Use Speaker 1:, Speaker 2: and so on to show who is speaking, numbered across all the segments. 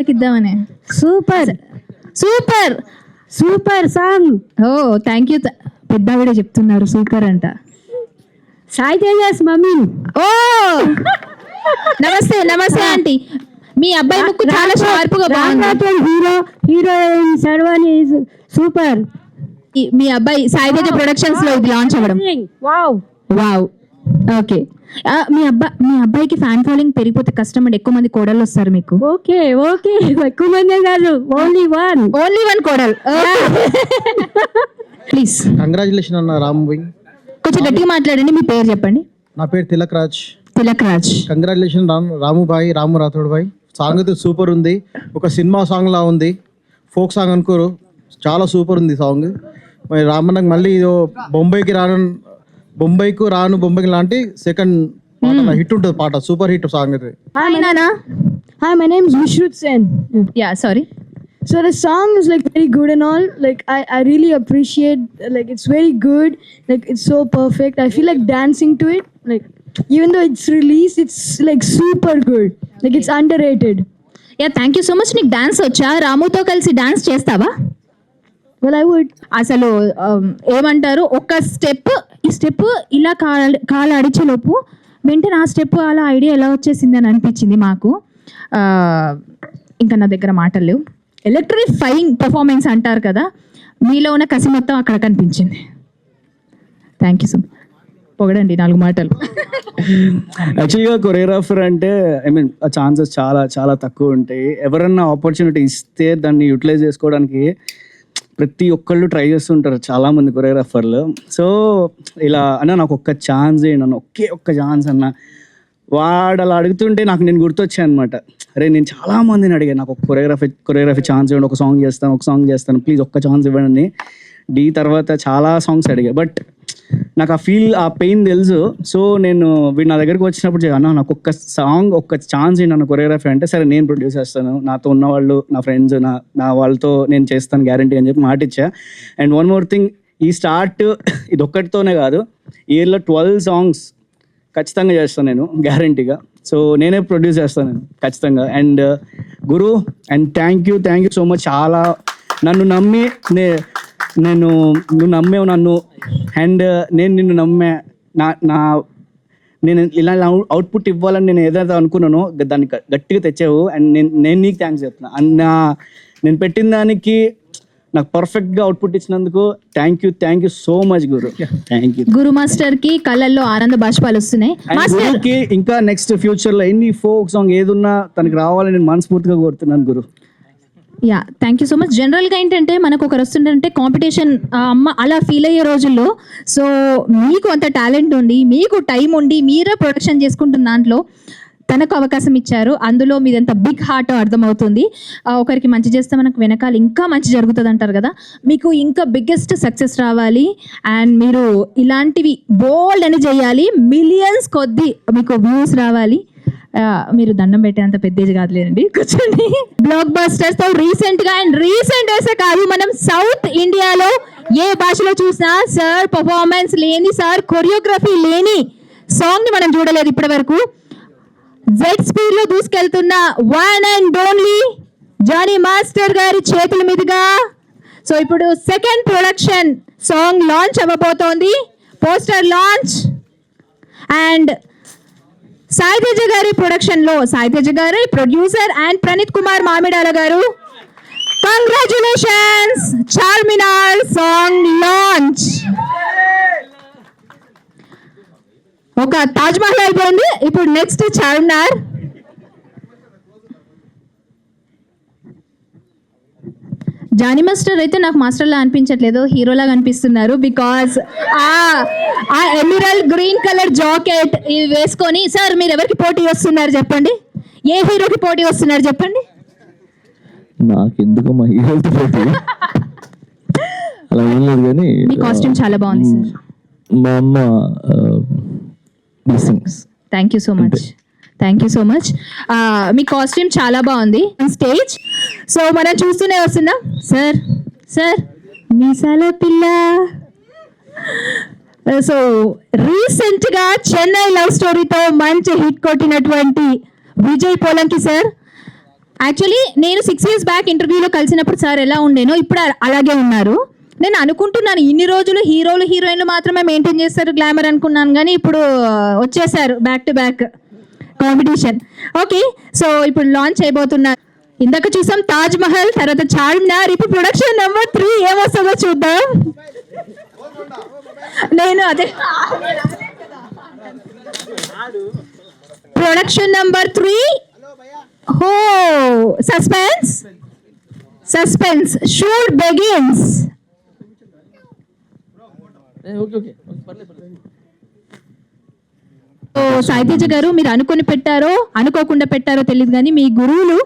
Speaker 1: ఇద్దామని.
Speaker 2: Super
Speaker 1: super
Speaker 2: super song.
Speaker 1: Oh thank you. పెద్దవిడే చెప్తున్నారు సూపర్ అంట.
Speaker 2: సాయి తేజస్ మమ్మీ.
Speaker 1: ఓ నమస్తే నమస్తే ఆంటీ. మీ అబ్బాయి ముక్కు చాలా షార్ప్ గా బాగుంది.
Speaker 2: హీరో హీరోయిన్ సర్వాణి సూపర్.
Speaker 1: మీ అబ్బాయి సాయి తేజ ప్రొడక్షన్స్ లో ఇది లాంచ్ అవ్వడం.
Speaker 2: Wow
Speaker 1: wow. ఓకే. మీ అబ్బాయికి ఫ్యాన్ ఫాలోయింగ్ పెరిగిపోతే కష్టం అండి. ఎక్కువ మంది కోడళ్ళు వస్తారు మీకు.
Speaker 2: ఓకే ఓకే ఎక్కువ మంది కాదు, ఓన్లీ వన్
Speaker 1: కోడలు. ప్లీజ్.
Speaker 3: కంగ్రాచులేషన్ అన్న రామ్ బాయ్.
Speaker 1: కొంచెం గట్టిగా మాట్లాడండి. మీ పేరు చెప్పండి.
Speaker 3: నా పేరు తిలక్ రాజ్. కంగ్రాచులేషన్ రాము బాయ్, రాము రాథోడ్ బాయ్. సాంగ్ అయితే సూపర్ ఉంది. ఒక సినిమా సాంగ్ లా ఉంది. ఫోక్ సాంగ్ అనుకోరు, చాలా సూపర్ ఉంది సాంగ్. మరి రామన్నకు మళ్ళీ బొంబాయికి రాను లాంటి సెకండ్ పాట హిట్ ఉంటుంది. పాట సూపర్ హిట్ సాంగ్ అయితే.
Speaker 2: Hi, my name is Vishrut Sen.
Speaker 1: Yeah, sorry.
Speaker 2: So the song is like very good and all. Like I really appreciate. Like it's very good. Like it's so perfect. I feel like dancing to it. Like even though it's released, it's like super good. Like it's underrated.
Speaker 1: Yeah, thank you so much. నీకు dance వచ్చా? రాముతో కలిసి dance చేస్తావా?
Speaker 2: Well, I would.
Speaker 1: అసలు ఏమంటారు, ఒక ఈ step ఇలా కాలు అడిచేలోపు వెంటనే ఆ స్టెప్ అలా ఐడియా ఎలా వచ్చింది అని అనిపించింది మాకు. ఇంకా నా దగ్గర మాటలు లేవు. ఎలక్ట్రిఫైయింగ్ పర్ఫార్మెన్స్ అంటారు కదా, మీలో ఉన్న కసి మొత్తం అక్కడ కనిపించింది. Thank you so much. పొగడండి 4 మాటలు.
Speaker 4: యాక్చువల్గా కొరియోగ్రాఫర్ అంటే ఛాన్సెస్ చాలా చాలా తక్కువ ఉంటాయి. ఎవరన్నా ఆపర్చునిటీ ఇస్తే దాన్ని యూటిలైజ్ చేసుకోవడానికి ప్రతి ఒక్కళ్ళు ట్రై చేస్తుంటారు, చాలామంది కొరియోగ్రాఫర్లు. సో ఇలా అన్న నాకు ఒక్క ఛాన్స్ నన్ను ఒక్క ఛాన్స్ అన్న, వాడు అలా అడుగుతుంటే నేను గుర్తొచ్చాను అనమాట. అరే నేను చాలామందిని అడిగాను, నాకు ఒక కొరియోగ్రఫీ ఛాన్స్ ఇవ్వండి, ఒక సాంగ్ చేస్తాను ప్లీజ్ ఒక్క ఛాన్స్ ఇవ్వండి. తర్వాత చాలా సాంగ్స్ అడిగా, బట్ నాకు ఆ పెయిన్ తెలుసు. సో నేను వీడు నా దగ్గరికి వచ్చినప్పుడు అన్న నాకు ఒక్క ఛాన్స్ నన్ను కొరియోగ్రఫీ అంటే, సరే నేను ప్రొడ్యూస్ చేస్తాను, నాతో ఉన్నవాళ్ళు నా ఫ్రెండ్స్ నా వాళ్ళతో నేను చేస్తాను గ్యారంటీ అని చెప్పి మాట ఇచ్చా. అండ్ వన్ మోర్ థింగ్, ఈ స్టార్ట్ ఇది ఒక్కటితోనే కాదు, ఇయర్లో 12 సాంగ్స్ ఖచ్చితంగా చేస్తాను నేను గ్యారంటీగా. సో నేనే ప్రొడ్యూస్ చేస్తాను ఖచ్చితంగా. And Guru and thank you so much. చాలా నన్ను నమ్మి నువ్వు నమ్మేవు నన్ను, అండ్ నేను నిన్ను నమ్మా. నేను ఇలా అవుట్పుట్ ఇవ్వాలని నేను ఏదైతే అనుకున్నానో దాన్ని గట్టిగా తెచ్చావు. అండ్ నేను నీకు థ్యాంక్స్ చెప్తున్నా. అండ్ నేను పెట్టిన దానికి నాకు పర్ఫెక్ట్గా అవుట్పుట్ ఇచ్చినందుకు thank you so much Guru. Thank you.
Speaker 1: Guru master కి కళ్ళల్లో ఆనంద బాష్పాలు వస్తున్నాయి.
Speaker 4: గురుకి ఇంకా నెక్స్ట్ ఫ్యూచర్లో ఎన్ని ఫోక్ సాంగ్ ఏదున్నా తనకి రావాలని నేను మనస్ఫూర్తిగా కోరుతున్నాను గురు.
Speaker 1: Yeah thank you so much. జనరల్గా ఏంటంటే మనకు ఒకరు వస్తుంటే కాంపిటీషన్ అమ్మ అలా ఫీల్ అయ్యే రోజుల్లో, సో మీకు అంత టాలెంట్ ఉండి మీకు టైం ఉండి మీరే ప్రొడక్షన్ చేసుకుంటున్న దాంట్లో తనకు అవకాశం ఇచ్చారు. అందులో మీదంత బిగ్ హార్ట్ అర్థమవుతుంది. ఒకరికి మంచి చేస్తే మనకు వెనకాల ఇంకా మంచి జరుగుతుంది అంటారు కదా. మీకు ఇంకా బిగ్గెస్ట్ సక్సెస్ రావాలి అండ్ మీరు ఇలాంటివి బోల్డ్ అని చేయాలి. మిలియన్స్ కొద్ది మీకు వ్యూస్ రావాలి. మీరు దండం పెట్టేంత పెద్ద ఏజ్ కాదులేండి, కూర్చోండి. బ్లాక్ బస్టర్స్ తో రీసెంట్ డేస్ కాదు, మనం సౌత్ ఇండియాలో ఏ భాషలో చూసినా సార్ పర్ఫార్మెన్స్ లేని, సార్ కొరియోగ్రఫీ లేని సాంగ్ ని మనం చూడలేదు ఇప్పటి వరకు. జెడ్ స్పీడ్ లో దూసుకెళ్తున్న one and only Jani master గారి చేతుల మీదుగా సో ఇప్పుడు సెకండ్ ప్రొడక్షన్ సాంగ్ లాంచ్ అవ్వబోతోంది. Poster launch and Sai Teja గారి ప్రొడక్షన్ లో సాయి తేజ గారి ప్రొడ్యూసర్ అండ్ ప్రణీత్ కుమార్ మామిడాల గారు. Congratulations, Charminar song launch. ఒక తాజ్ మహల్ అయిపోయింది, ఇప్పుడు నెక్స్ట్ చార్మినార్. జానీ మాస్టర్ అయితే నాకు మాస్టర్లా అనిపించట్లేదు, హీరోలాగా అనిపిస్తున్నారు. బికాజ్ ఆ ఎమరల్డ్ గ్రీన్ కలర్ జాకెట్ ఇవి వేసుకొని, సార్ మీరు ఎవరికి పోటీ వస్తున్నారు చెప్పండి, ఏ హీరోకి పోటీ వస్తున్నారు చెప్పండి.
Speaker 5: నాకెందుకు మా హీరోతో పోటీ అలా ఏం లేదు, కానీ
Speaker 1: మీ కాస్ట్యూమ్ చాలా బాగుంది సార్.
Speaker 5: మా అమ్మ blessings.
Speaker 1: Thank you so much. Me costume చాలా బాగుంది. స్టేజ్ సో మనం చూస్తూనే వస్తున్నాం. సార్ మీసాల పిల్ల. సో రీసెంట్ గా చెన్నై లవ్ స్టోరీతో మంచి హిట్ కొట్టినటువంటి విజయ్ పోలంకి సార్, యాక్చువల్లీ నేను 6 years బ్యాక్ ఇంటర్వ్యూలో కలిసినప్పుడు సార్ ఎలా ఉండేనో ఇప్పుడు అలాగే ఉన్నారు. నేను అనుకుంటున్నాను ఇన్ని రోజులు హీరోలు హీరోయిన్లు మాత్రమే మెయింటైన్ చేస్తారు గ్లామర్ అనుకున్నాను, కానీ ఇప్పుడు వచ్చేసారు back to back competition. Okay, so ఇప్పుడు లాంచ్ అయిపోతున్నారు. ఇందాక చూసాం తాజ్ మహల్, తర్వాత చార్మినార్, ఇప్పుడు ప్రొడక్షన్ నెంబర్ 3 ఏమొస్తుందో చూద్దాం. నేను అదే production number 3. Oh suspense suspense shoot begins. So Saiteja గారు, మీరు అనుకొని పెట్టారో అనుకోకుండా పెట్టారో తెలియదు, కానీ మీ గురువులు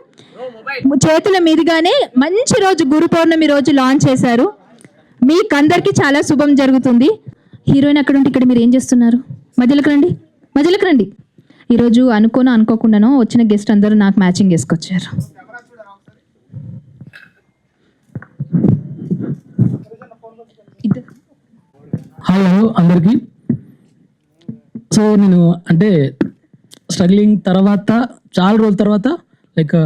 Speaker 1: చేతుల మీదుగానే మంచి రోజు గురు పౌర్ణమి రోజు లాంచ్ చేశారు. మీకందరికీ చాలా శుభం జరుగుతుంది. హీరోయిన్ అక్కడ ఉంటే ఇక్కడ మీరు ఏం చేస్తున్నారు? మధ్యలోకి రండి, మధ్యలోకి రండి. ఈరోజు అనుకోకుండానో వచ్చిన గెస్ట్ అందరూ నాకు మ్యాచింగ్ వేసుకొచ్చారు.
Speaker 5: హలో అందరికీ. సో నేను అంటే స్ట్రగ్లింగ్ తర్వాత చాలా రోజుల తర్వాత లైక్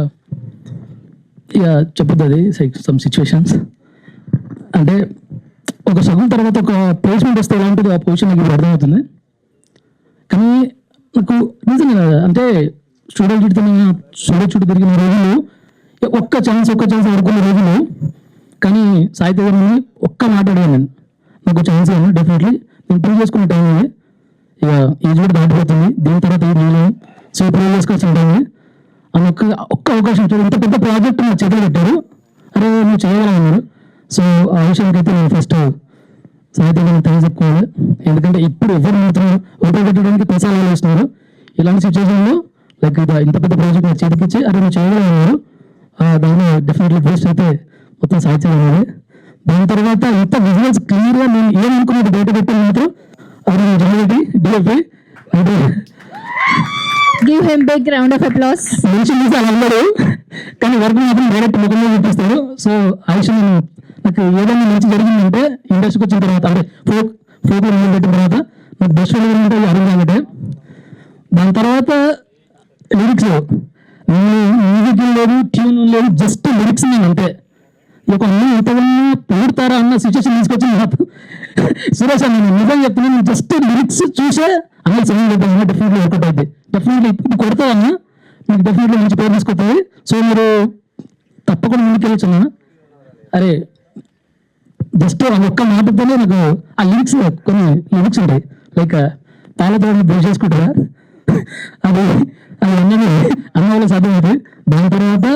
Speaker 5: ఇక చెప్పుతుంది సమ్ సిచ్యువేషన్స్ అంటే ఒక సగం తర్వాత ఒక ప్లేస్మెంట్ వస్తే ఎలా ఉంటుందో ఆ పొజిషన్ నాకు ఇప్పుడు అర్థమవుతుంది. కానీ నాకు నిజంగా అంటే స్టూడెంట్ చుట్టూ తిరిగిన రోజులు ఒక్క ఛాన్స్ ఆడుకున్న రోజులు. కానీ సాయితేజ గారిని ఒక్క మాట అడిగాను నేను, నాకు ఛాన్స్ ఏమో డెఫినెట్లీ నేను ప్రూవ్ చేసుకునే టైం ఉంది, ఇక ఏజ్ కూడా దాటిపోతుంది, దీని తర్వాత ఏది నేను సో ప్రూవ్ చేసుకోవాల్సిన టైం అని ఒక్క అవకాశం ఇచ్చారు. ఇంత పెద్ద ప్రాజెక్ట్ నాకు చేతులు పెట్టారు, అరే నువ్వు చేయగలన్నారు. సో ఆ విషయానికి అయితే నేను ఫస్ట్ సాయితేజ గారికి థ్యాంక్స్ చెప్పుకోవాలి. ఎందుకంటే ఇప్పుడు ఎవరు మాత్రం ఓపెన్ పెట్టడానికి ప్రసారాలు వేస్తున్నారు. ఇలాంటి సిచ్యువేషన్లో లైక్ ఇంత పెద్ద ప్రాజెక్ట్ నాకు చేతికిచ్చి అరే నువ్వు చేయగలన్నారు, దాన్ని డెఫినెట్లీ ఫస్ట్ అయితే మొత్తం సాయితేజ గారు. దాని తర్వాత ఇంత విజువల్స్ క్లియర్గా నేను ఏమనుకున్నది బయట పెట్టాను మాత్రం అది జనరేటి డిఎఫ్ఐ అంటే
Speaker 1: give him big round of applause.
Speaker 5: మంచి చూసాను అందరూ, కానీ వర్క్ మాత్రం డైరెక్ట్ ముఖంలో చూపిస్తారు. సో ఆ విషయం నాకు ఏదైనా మంచి జరిగిందంటే ఇండస్ట్రీకి వచ్చిన తర్వాత అంటే ఫోక్లో పెట్టిన తర్వాత నాకు బెస్ట్ ఫీల్ అంటే అరుణ్ కాబట్టి. దాని తర్వాత లిరిక్స్ మ్యూజిక్ లేదు, ట్యూన్ లేదు, జస్ట్ లిరిక్స్ నేను అంతే. ఒక అమ్మాయి ఎంతగానో పొగుడతారా అన్న సిచ్యువేషన్ తీసుకొచ్చి నాకు సురేష్ అన్న నేను నిజంగా చెప్తున్నాను, నేను జస్ట్ లిరిక్స్ చూసే అన్న సింగింగ్ చేద్దామన్నా డెఫినెట్లీ వర్కౌట్ అవుతుంది, డెఫినెట్లీ ఇప్పుడు కొడతామన్నా మీకు డెఫినెట్లీ మంచి పేరు తీసుకొస్తుంది. సో మీరు తప్పకుండా ముందుకెళ్ళచ్చు అన్న. అరే జస్ట్ ఒక్క మాటతోనే నాకు ఆ లిరిక్స్ కొన్ని లిరిక్స్ ఉంటాయి లైక్ పాలతో బ్రష్ చేసుకుంటారా అది అన్న వల్ల సాధ్యమవుతుంది. దాని తర్వాత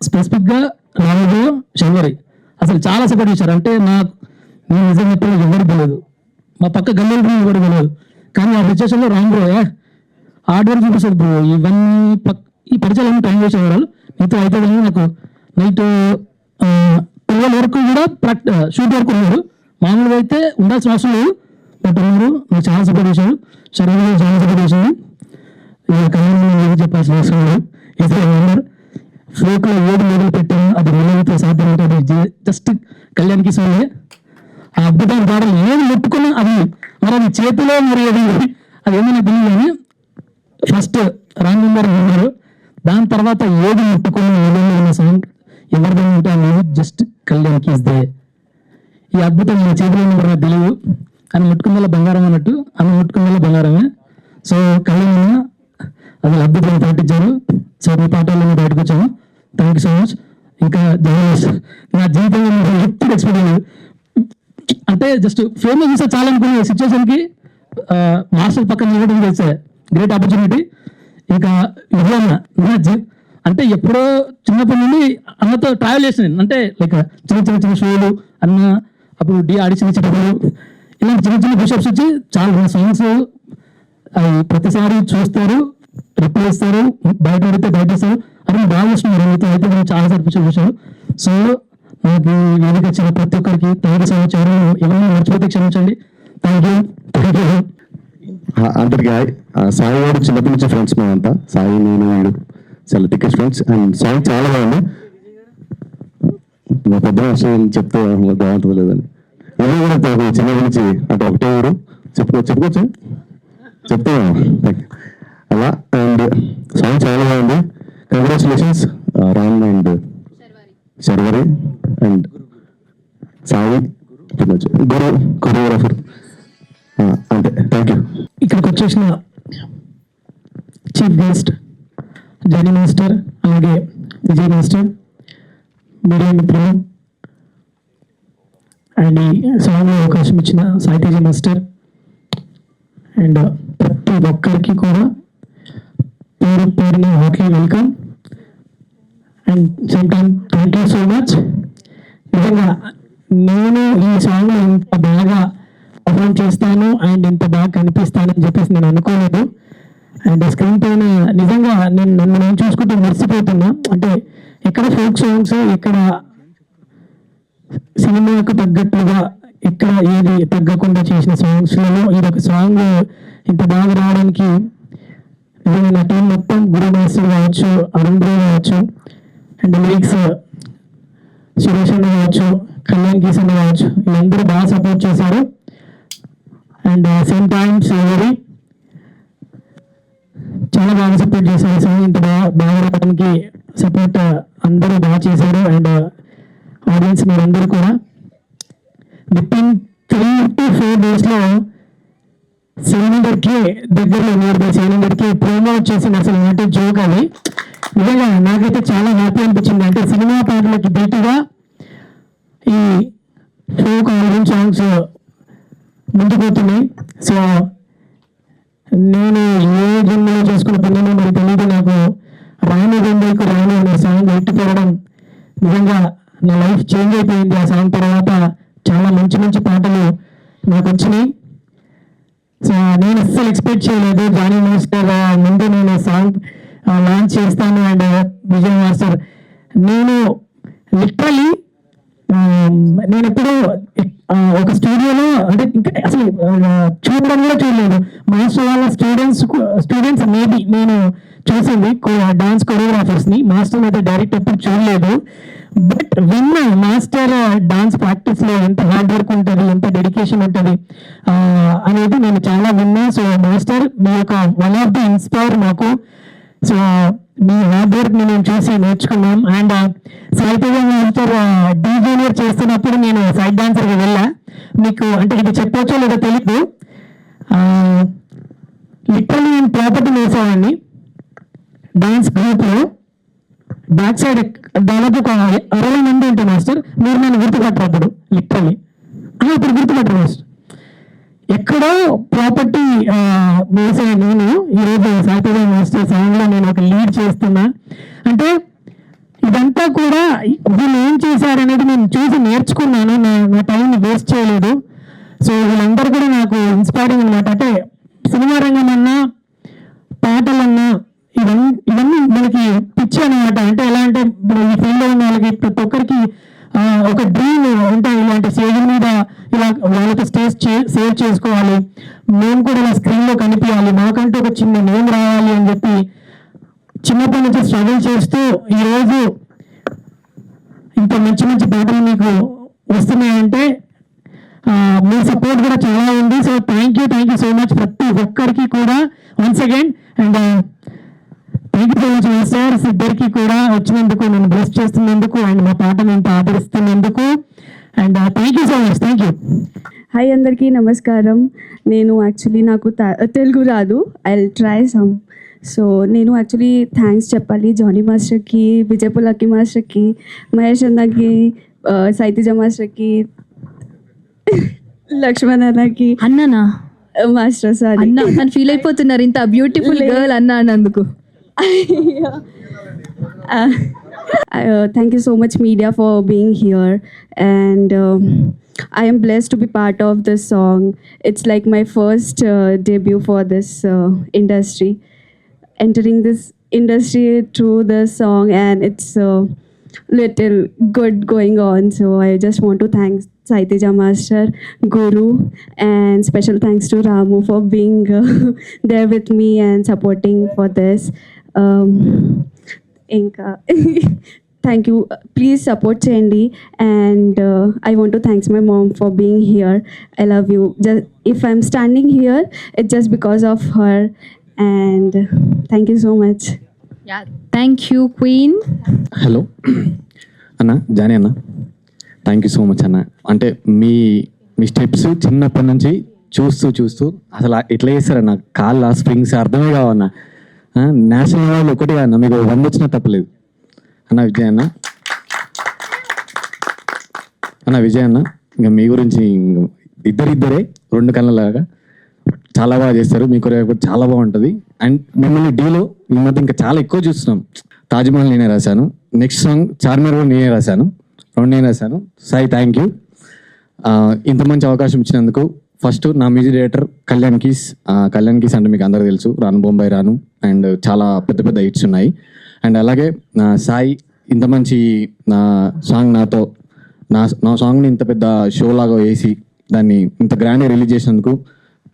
Speaker 5: స్పెసిఫిక్గా రాముడు శంకరి అసలు చాలా సపోర్ట్ చేశారు. అంటే నాకు నేను నిజం చెప్పిన ఎవరు తెలియదు, మా పక్క గల్లీ ఎవరు తెలియదు, కానీ ఆ సిచ్యువేషన్లో రాముడు హార్డ్ వర్క్ చూపిస్తుంది బ్రో. ఇవన్నీ ఈ పరిచయాలన్నీ టైం చేసేవాళ్ళు మీతో అయితే కానీ నాకు నైట్ 12 వరకు కూడా షూట్ వరకు ఉన్నారు. మామూలుగా అయితే ఉండాల్సిన అవసరం లేదు, బట్ ఉన్నారు. నాకు చాలా సపోర్ట్ చేశారు, శరీరం చాలా సపోర్ట్ చేశాను. ఇక కళ్యాణ్ చెప్పాల్సిన అవసరం లేదు. ఇదే ఉన్నారు ఫ్లోక్లో ఏది మొదలు పెట్టాను అది మొదలైతే సాధ్యం అంటే అది జస్ట్ కళ్యాణ్కి సోలే. ఆ అద్భుతమైన పాటలు ఏది ముట్టుకున్నా అది మరి అది చేతిలో మరి అది ఏమైనా తెలియదు. కానీ ఫస్ట్ రామ్ మెంబర్ ఉన్నారు, దాని తర్వాత ఏది ముట్టుకున్న ఏదైనా ఉన్న సాంగ్ ఎవరిదైనా ఉంటే ఆ మ్యూజిక్ జస్ట్ కళ్యాణ్కి ఇస్ దే. ఈ అద్భుతం మన చేతిలో నెంబర్ నాకు తెలియదు, అని ముట్టుకుందల బంగారం అన్నట్టు అని ముట్టుకుందల బంగారమే. సో కళ్యాణ్ అది అద్భుతంగా పాటించారు. సో మీ పాటల్లో బయటకు వచ్చాము, థ్యాంక్ యూ సో మచ్. ఇంకా నా జీవితంలో ఎప్పుడు ఎక్స్పెక్ట్ చేయలేదు, అంటే జస్ట్ ఫేమస్ చూస్తే చాలా అనుకునే సిచ్యువేషన్కి మాస్టర్ పక్కన నిలబడడం చేస్తే గ్రేట్ ఆపర్చునిటీ. ఇంకా విజయన్న అంటే ఎప్పుడో చిన్నప్పటి నుండి అన్నతో ట్రావెల్ చేసిన, అంటే లైక్ చిన్న షోలు అన్న అప్పుడు ఆడిషన్ ఇచ్చేటప్పుడు ఇలాంటి చిన్న పుషప్స్ వచ్చి చాలా సాంగ్స్ అవి ప్రతిసారి చూస్తారు, రిప్లై ఇస్తారు, బయట అడిగితే బయట ఇస్తారు. అది బాగా వస్తున్నారు మీతో అయితే నేను చాలా సార్లు చూశాను. సో నాకు వేదిక వచ్చిన ప్రతి ఒక్కరికి థ్యాంక్ యూ సో మచ్. ఎవరైనా మర్చిపోతే క్షమించండి. Thank you.
Speaker 6: అందరికీ సాయి గారు చిన్నప్పటి నుంచి ఫ్రెండ్స్ మేమంతా, సాయి నేను వీడు చాలా టికెట్ ఫ్రెండ్స్. అండ్ సాంగ్ చాలా బాగుంది. మా పెద్ద విషయం చెప్తే బాగుంటుంది లేదని ఎవరు కూడా చిన్నప్పటి నుంచి అంటే ఒకటే ఊరు చెప్పుకోవచ్చు చెప్తాను అలా. అండ్ సాంగ్ చాలా బాగుంది, congratulations Ram and Sharvari and Sai Guru choreographer అంతే. Thank you.
Speaker 5: ఇక్కడికి వచ్చేసిన చీఫ్ గెస్ట్ జానీ మాస్టర్, అలాగే విజయ్ మాస్టర్, మీడియా మిత్రులు, అండ్ ఈ సాంగ్లో అవకాశం ఇచ్చిన సాయితేజ మాస్టర్, అండ్ ప్రతి ఒక్కరికి కూడా పేరు పేరున heartly welcome and same time thank you so much. నిజంగా నేను ఈ సాంగ్లో ఇంత బాగా పర్ఫామ్ చేస్తాను అండ్ ఇంత బాగా కనిపిస్తానని చెప్పేసి నేను అనుకోలేదు. అండ్ స్క్రీన్ పైన నిజంగా నేను చూసుకుంటూ మర్చిపోతున్నా. అంటే ఎక్కడ ఫోక్ సాంగ్స్, ఎక్కడ సినిమాకు తగ్గట్టుగా, ఎక్కడ ఏది తగ్గకుండా చేసిన సాంగ్స్లలో ఇదొక సాంగ్ ఇంత బాగా రావడానికి నిజంగా నా టీం మొత్తం, గురు మాస్టర్ కావచ్చు, అరుణ్ బ్రో కావచ్చు, అండ్ లిరిక్స్ సురేష్ అన్న కావచ్చు, కళ్యాణ్ కిషన్ కావచ్చు, వీళ్ళందరూ బాగా సపోర్ట్ చేశారు. అండ్ సేమ్ టైం శ్రీహరి చాలా బాగా సపోర్ట్ చేశారు. సాంగ్ ఇంత బాగా రావడానికి సపోర్ట్ అందరూ బాగా చేశారు. అండ్ ఆడియన్స్ మీరందరూ కూడా వితిన్ 3 to 4 డేస్లో 700K దగ్గరలో నియర్ బై 700K ప్రోమో వచ్చేసింది. అసలు నాటి జోక్ అది. నిజంగా నాకైతే చాలా హ్యాపీ అనిపించింది. అంటే సినిమా పాటలకి ధీటుగా ఈ ఫోక్ ఆల్బమ్ సాంగ్స్ ముందుకు పోతున్నాయి. సో నేను ఏ జన్మలో చేసుకున్న పిల్లలు మరి తెలియదు, నాకు రాను గొంతుకు రాను అనే సాంగ్ ఎట్టుకోవడం నిజంగా నా లైఫ్ చేంజ్ అయిపోయింది. ఆ సాంగ్ తర్వాత చాలా మంచి మంచి పాటలు నాకు వచ్చినాయి. సో నేను అస్సలు ఎక్స్పెక్ట్ చేయలేదు. జానీ మాస్టర్ ముందు నేను సాంగ్ లాంచ్ చేస్తాను అండ్ విజయ్ మాస్టర్, నేను లిటరలీ నేను ఎప్పుడు ఒక స్టూడియోలో అంటే ఇంకా అసలు చూడడం కూడా చూడలేదు. మాస్టర్ వాళ్ళ స్టూడెంట్స్ మేబీ నేను చూసింది డాన్స్ కొరియోగ్రాఫర్స్ని, మాస్టర్ అయితే డైరెక్ట్ ఎప్పుడు చూడలేదు. బట్ విన్నా మాస్టర్ డాన్స్ ప్రాక్టీస్లో ఎంత హార్డ్ వర్క్ ఉంటుంది, ఎంత డెడికేషన్ ఉంటుంది అనేది నేను చాలా విన్నా. సో మాస్టర్ మీ యొక్క వన్ ఆఫ్ ది ఇన్స్పైర్ మాకు. సో మీ హార్డ్ వర్క్ మేము చూసి నేర్చుకున్నాం. And Saiteja master Dhee junior చేస్తున్నప్పుడు నేను సైడ్ డాన్సర్గా వెళ్ళా. మీకు అంటే ఇది చెప్పొచ్చో లేదో తెలీదు, లిటరల్లీ నేను ప్రాపర్టీ వేసేవాడిని డాన్స్ గ్రూప్లో. బ్యాక్ సైడ్ దాదాపు ఒక 60 మంది ఉంటాయి మాస్టర్. మీరు నన్ను గుర్తుపట్టరు లిటరల్లీ, ఇప్పుడు గుర్తుపట్టరు మాస్టర్. ఎక్కడో ప్రాపర్టీ వేసే నేను ఈరోజు సాయితేజ మాస్టర్ సాంగ్లో నేను ఒక లీడ్ చేస్తున్నా. అంటే ఇదంతా కూడా వీళ్ళు ఏం చేశారనేది నేను చూసి నేర్చుకున్నాను. నా టైంని వేస్ట్ చేయలేదు. సో వీళ్ళందరూ కూడా నాకు ఇన్స్పైరింగ్ అనమాట. అంటే సినిమా రంగం అన్నా, పాటలన్నా ఇవన్నీ మనకి పిచ్చి అనమాట. అంటే ఎలా అంటే ఈ ఫీల్డ్లో ఉన్న వాళ్ళకి ప్రతి ఒక్కరికి ఒక డ్రీమ్ ఉంటాయి. ఇలాంటి స్టేజ్ మీద ఇలా వాళ్ళతో సేవ్ చేసుకోవాలి, మేము కూడా ఇలా స్క్రీన్లో కనిపించాలి, మాకంటూ ఒక చిన్న నేమ్ రావాలి అని చెప్పి చిన్నప్పటి నుంచి స్ట్రగుల్ చేస్తూ ఈరోజు ఇంత మంచి మంచి పాటలు మీకు వస్తున్నాయంటే మీ సపోర్ట్ కూడా చాలా ఉంది. So thank you so much ప్రతి ఒక్కరికి కూడా once again. And thank you so much masters ఇద్దరికి కూడా వచ్చినందుకు, నన్ను బ్లెస్ చేస్తున్నందుకు అండ్ మా పాటను ఇంత ఆదరిస్తున్నందుకు. And thank you so much. Thank you.
Speaker 7: Hi అందరికీ నమస్కారం. నేను యాక్చువల్లీ నాకు తెలుగు రాదు, I will try some. So నేను యాక్చువల్లీ థ్యాంక్స్ చెప్పాలి జానీ మాస్టర్కి, విజయ్ పులకి మాస్టర్కి, మహేష్ అన్నకి, సాయితేజ మాస్టర్కి, లక్ష్మణ్ అన్నకి.
Speaker 1: అన్నానా
Speaker 7: మాస్టర్ సార్
Speaker 1: అన్న తను ఫీల్ అయిపోతున్నారు ఇంత బ్యూటిఫుల్ గర్ల్ అన్న అన్నందుకు.
Speaker 7: Thank you so much media for being here, and I am blessed to be part of this song. It's like my first debut for this industry, entering this industry through this song, and it's little good going on. So I just want to thank Saiteja Master, Guru, and special thanks to Ramu for being there with me and supporting for this. Inka, thank you. Please support Chendi, and I want to thank my mom for being here. I love you. Just if I'm standing here, it's just because of her, and thank you so much.
Speaker 1: Yeah thank you queen.
Speaker 8: Hello అన్న, Johnny అన్న, thank you so much అన్న. అంటే మీ మీ steps చిన్నప్పటి నుంచి చూస్తూ అసలు ఎట్లా చేస్తారన్న, కాళ్ళ స్ప్రింగ్స్ అర్థమే కావన్న. నేషనల్ అవార్డు ఒకటి అన్న, మీకు 100 వచ్చినా తప్పలేదు అన్న. విజయ్ అన్న, విజయ్ అన్న, ఇంకా మీ గురించి ఇద్దరే 2 కళ్ళలాగా చాలా బాగా చేస్తారు. మీ కొరియోగ్రఫీ చాలా బాగుంటుంది. అండ్ మిమ్మల్ని డీలో ఈ మధ్య ఇంకా చాలా ఎక్కువ చూస్తున్నాం. తాజ్మహల్ నేనే రాశాను, నెక్స్ట్ సాంగ్ చార్మినార్ కూడా నేనే రాశాను, 2 నేనే రాశాను. Sai thank you. ఇంత మంచి అవకాశం ఇచ్చినందుకు. ఫస్ట్ నా మ్యూజిక్ డైరెక్టర్ కళ్యాణ్ కీస్ అంటే మీకు అందరూ తెలుసు, రాను బొంబాయి రాను అండ్ చాలా పెద్ద హిట్స్ ఉన్నాయి. అండ్ అలాగే సాయి ఇంత మంచి నా సాంగ్ నాతో నా సాంగ్ని ఇంత పెద్ద షో లాగా వేసి దాన్ని ఇంత గ్రాండ్గా రిలీజ్ చేసినందుకు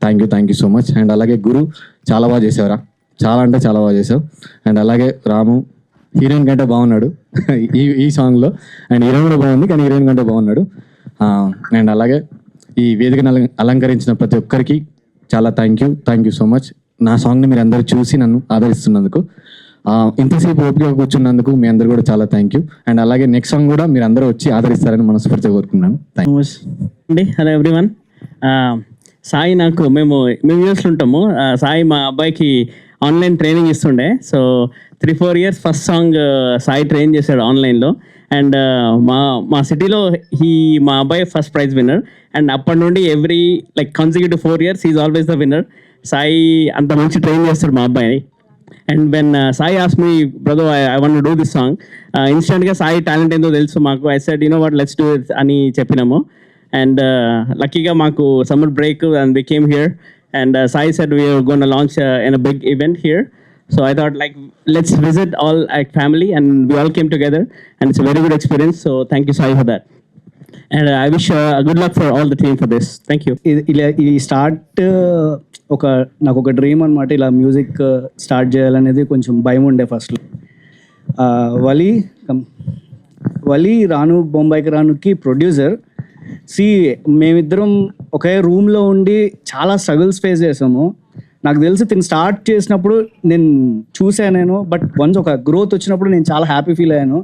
Speaker 8: thank you so much. And అలాగే గురు చాలా బాగా చేసావురా, చాలా అంటే చాలా బాగా చేసావు. అండ్ అలాగే రాము హీరోయిన్ కంటే బాగున్నాడు ఈ సాంగ్లో. అండ్ హీరోయిన్ కూడా బాగుంది, కానీ హీరోయిన్ కంటే బాగున్నాడు. అండ్ అలాగే ఈ వేదికను అలంకరించిన ప్రతి ఒక్కరికి చాలా థ్యాంక్ యూ సో మచ్. నా సాంగ్ని మీరు అందరూ చూసి నన్ను ఆదరిస్తున్నందుకు, ఇంతసేపు ఓపిక కూర్చున్నందుకు మీ అందరు కూడా చాలా థ్యాంక్ యూ. అండ్ అలాగే నెక్స్ట్ సాంగ్ కూడా మీరు అందరూ వచ్చి ఆదరిస్తారని మనస్ఫూర్తిగా కోరుకున్నాను. థ్యాంక్ యూ
Speaker 4: అండి. Hello everyone. సాయి మేము యూఎస్లో ఉంటాము. సాయి మా అబ్బాయికి ఆన్లైన్ ట్రైనింగ్ ఇస్తుండే. So 3-4 years first song Sai train చేశాడు ఆన్లైన్లో. అండ్ మా సిటీలో మా అబ్బాయి ఫస్ట్ ప్రైజ్ విన్నర్. అండ్ అప్పటి నుండి every consecutive 4 years is always the winner. Sai అంత మంచి ట్రైన్ చేస్తాడు మా అబ్బాయిని. And when Sai ask me brother I want to do this song, ఇన్స్టెంట్గా సాయి టాలెంట్ ఏందో తెలుసు మాకు. I said what let's do it అని చెప్పినాము. అండ్ లక్కీగా మాకు summer break and we came here. And Sai said we're gonna launch in a big event here. So I thought let's visit all family, and we all came together, and it's a very good experience. So thank you, Sai, for that. And I wish good luck for all the team for this. Thank you. ఈ start నాకు ఒక dream అనమాట. ఇలా music start చేయాలనేది కొంచెం భయం ఉండే ఫస్ట్లో. వలి రాను బొంబాయికి రానుకి ప్రొడ్యూసర్. మేమిద్దరం ఒకే రూమ్లో ఉండి చాలా స్ట్రగుల్స్ ఫేస్ చేసాము. నాకు తెలిసి తిని స్టార్ట్ చేసినప్పుడు నేను చూశాను, బట్ వన్స్ ఒక గ్రోత్ వచ్చినప్పుడు నేను చాలా హ్యాపీ ఫీల్ అయ్యాను.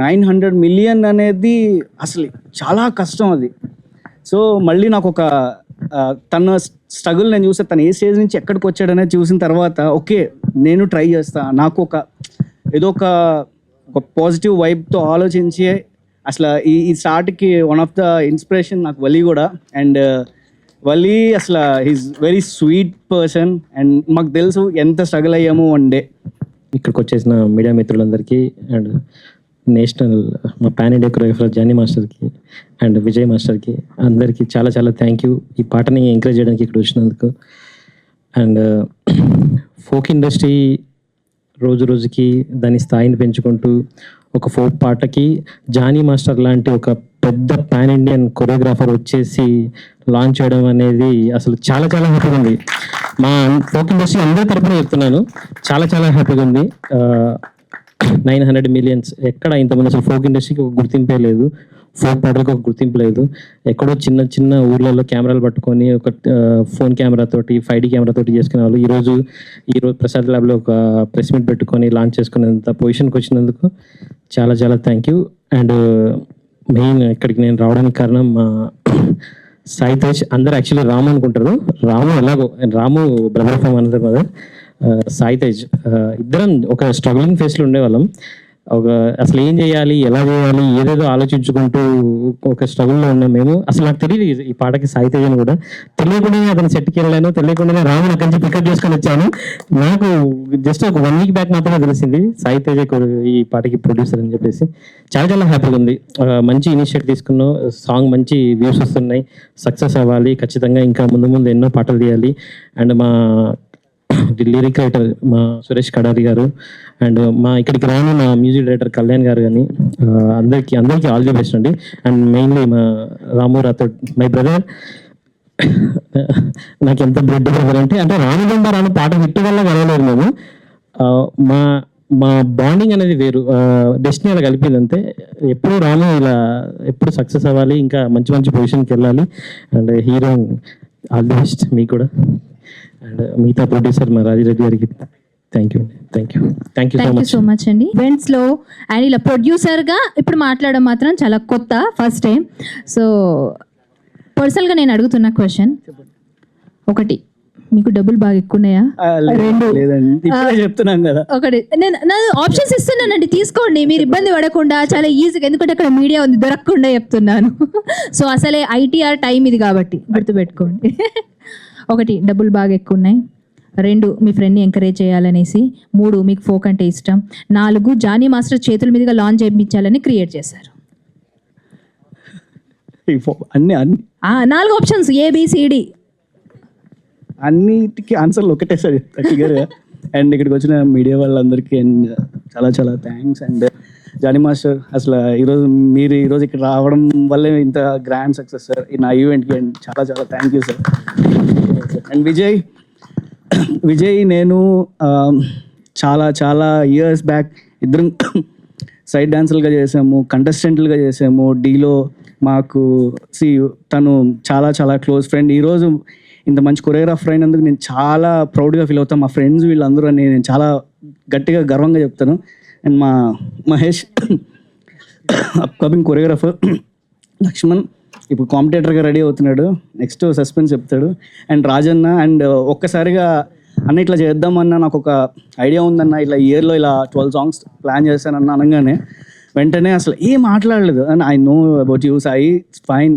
Speaker 4: 900 million అనేది అసలు చాలా కష్టం అది. సో మళ్ళీ నాకు ఒక తన స్ట్రగుల్ నేను చూస్తే తను ఏ స్టేజ్ నుంచి ఎక్కడికి వచ్చాడనేది చూసిన తర్వాత ఓకే నేను ట్రై చేస్తా. నాకు ఏదో ఒక పాజిటివ్ వైబ్తో ఆలోచించి అసలు ఈ స్టార్ట్కి వన్ ఆఫ్ ద ఇన్స్పిరేషన్ నాకు వలి కూడా. అండ్ వలి అసలు he's very sweet person. And మాకు తెలుసు ఎంత స్ట్రగుల్ అయ్యాము వన్ డే.
Speaker 5: ఇక్కడికి వచ్చేసిన మీడియా మిత్రులందరికీ అండ్ నేషనల్ మా పాన్ ఇండియా కొరియోగ్రాఫర్ జానీ మాస్టర్కి అండ్ విజయ్ మాస్టర్కి అందరికీ చాలా చాలా థ్యాంక్ యూ ఈ పాటని ఎంకరేజ్ చేయడానికి ఇక్కడ వచ్చినందుకు. అండ్ ఫోక్ ఇండస్ట్రీ రోజు రోజుకి దాని స్థాయిని పెంచుకుంటూ ఒక ఫోక్ పాటకి జానీ మాస్టర్ లాంటి ఒక పెద్ద పాన్ ఇండియన్ కొరియోగ్రాఫర్ వచ్చేసి లాంచ్ చేయడం అనేది అసలు చాలా చాలా హ్యాపీగా ఉంది. మా ఫోక్ ఇండస్ట్రీ అందరి తరఫున చెప్తున్నాను, చాలా చాలా హ్యాపీగా ఉంది. 900 million ఎక్కడ ఇంతమంది అసలు ఫోక్ ఇండస్ట్రీకి ఒక గుర్తింపే లేదు, ఫోక్ పాటలకు ఒక గుర్తింపు లేదు. ఎక్కడో చిన్న చిన్న ఊర్లలో కెమెరాలు పట్టుకొని ఒక ఫోన్ కెమెరాతోటి 5D కెమెరాతోటి చేసుకునే వాళ్ళు ఈరోజు ప్రసాద్ ల్యాబ్లో ఒక ప్రెస్ మీట్ పెట్టుకొని లాంచ్ చేసుకునేంత పొజిషన్కి వచ్చినందుకు చాలా చాలా థ్యాంక్ యూ. అండ్ మెయిన్ ఇక్కడికి నేను రావడానికి కారణం మా సాయి తేజ్. అందరూ యాక్చువల్లీ రాము అనుకుంటారు, రాము ఎలాగో Ramu brother from another mother. Sai Tej ఇద్దరం ఒక స్ట్రగ్లింగ్ ఫేస్లో ఉండేవాళ్ళం. అసలు ఏం చేయాలి, ఎలా చేయాలి, ఏదేదో ఆలోచించుకుంటూ ఒక స్ట్రగుల్లో ఉన్నాం మేము. అసలు నాకు తెలియదు ఈ పాటకి సాయి తేజ్ అని కూడా. తెలియకుండానే అతను సెట్కి వెళ్ళాను, తెలియకుండానే రాము అక్కడి నుంచి పికప్ చేసుకొని వచ్చాను. నాకు జస్ట్ ఒక 1 week బ్యాక్ మాత్రమే తెలిసింది సాయి తేజ్ ఈ పాటకి ప్రొడ్యూసర్ అని చెప్పేసి. చాలా చాలా హ్యాపీగా ఉంది. మంచి ఇనిషియేటివ్ తీసుకున్నాం, సాంగ్ మంచి వ్యూస్ వస్తున్నాయి, సక్సెస్ అవ్వాలి ఖచ్చితంగా. ఇంకా ముందు ముందు ఎన్నో పాటలు తీయాలి. అండ్ మా లిరిక్ రైటర్ మా సురేష్ కడారి గారు అండ్ మా ఇక్కడికి రాను మా మ్యూజిక్ డైరెక్టర్ కళ్యాణ్ గారు కానీ అందరికీ ఆల్ ది బెస్ట్ అండి. అండ్ మెయిన్లీ మా రాము రాథోడ్ మై బ్రదర్. నాకు ఎంత బ్లడ్ బ్రదర్ అంటే రాను రాను పాట హిట్ వల్ల కలవలేదు మేము. మా బాండింగ్ అనేది వేరు, డెస్టినీ అలా కలిపింది అంతే. ఎప్పుడు రాము ఇలా ఎప్పుడు సక్సెస్ అవ్వాలి, ఇంకా మంచి మంచి పొజిషన్కి వెళ్ళాలి. And heroine all the best మీకు కూడా. అండ్ మిగతా ప్రొడ్యూసర్ మా రాజిరెడ్డి గారికి thank you thank you
Speaker 1: thank you so much అండి. ఈవెంట్స్ లో అండ్ ఇలా ప్రొడ్యూసర్ గా ఇప్పుడు మాట్లాడడం మాత్రం చాలా కొత్త, ఫస్ట్ టైం. సో పర్సనల్ గా నేను అడుగుతున్న క్వశ్చన్ ఒకటి, మీకు డబ్బులు బాగా ఎక్కువ ఉన్నాయా? రెండు
Speaker 4: లేదండి, ఇప్పుడే చెప్తున్నాం కదా.
Speaker 1: ఒకటి నేను ఆప్షన్స్ ఇస్తున్నానండి, తీసుకోండి, మీరు ఇబ్బంది పడకుండా చాలా ఈజీగా, ఎందుకంటే అక్కడ మీడియా ఉంది దొరకకుండా చెప్తున్నాను. సో అసలే ఐటీఆర్ టైం ఇది కాబట్టి గుర్తుపెట్టుకోండి. ఒకటి, డబ్బులు బాగా ఎక్కువ ఉన్నాయి. 2, మీ ఫ్రెండ్ని ఎంకరేజ్ చేయాలనేసి. 3, మీకు ఫోక్ అంటే ఇష్టం. 4, జానీ మాస్టర్ చేతుల మీదుగా లాంచ్ చేయించాలని క్రియేట్ చేశారు.
Speaker 4: అన్ని
Speaker 1: 4 ఆప్షన్స్ ABCD.
Speaker 4: అన్నిటికీ ఆన్సర్లు ఒకటే సార్ క్లియర్గా. అండ్ ఇక్కడికి వచ్చిన మీడియా వాళ్ళందరికీ అండ్ చాలా చాలా థ్యాంక్స్. అండ్ జానీ మాస్టర్, అసలు మీరు ఈరోజు ఇక్కడ రావడం వల్లే ఇంత గ్రాండ్ సక్సెస్ సార్ నా ఈవెంట్కి. అండ్ చాలా చాలా thank you sir. And Vijay నేను చాలా చాలా ఇయర్స్ బ్యాక్ ఇద్దరం సైడ్ డాన్సర్లుగా చేసాము, కంటెస్టెంట్లుగా చేసాము. డీలో మాకు తను చాలా చాలా క్లోజ్ ఫ్రెండ్. ఈరోజు ఇంత మంచి కొరియోగ్రాఫర్ అయినందుకు నేను చాలా ప్రౌడ్గా ఫీల్ అవుతాను. మా ఫ్రెండ్స్ వీళ్ళందరూ అని నేను చాలా గట్టిగా గర్వంగా చెప్తాను. అండ్ మా మహేష్ అప్కమింగ్ కొరియోగ్రాఫర్. లక్ష్మణ్ ఇప్పుడు కాంపిటేటర్గా రెడీ అవుతున్నాడు, నెక్స్ట్ సస్పెన్స్ చెప్తాడు. అండ్ రాజన్న. అండ్ ఒక్కసారిగా అన్న ఇట్లా చేద్దామన్నా నాకు ఒక ఐడియా ఉందన్న, ఇట్లా ఇయర్లో ఇలా 12 songs ప్లాన్ చేశానన్న అనగానే వెంటనే అసలు ఏం మాట్లాడలేదు. And I know about you Sai, it's fine,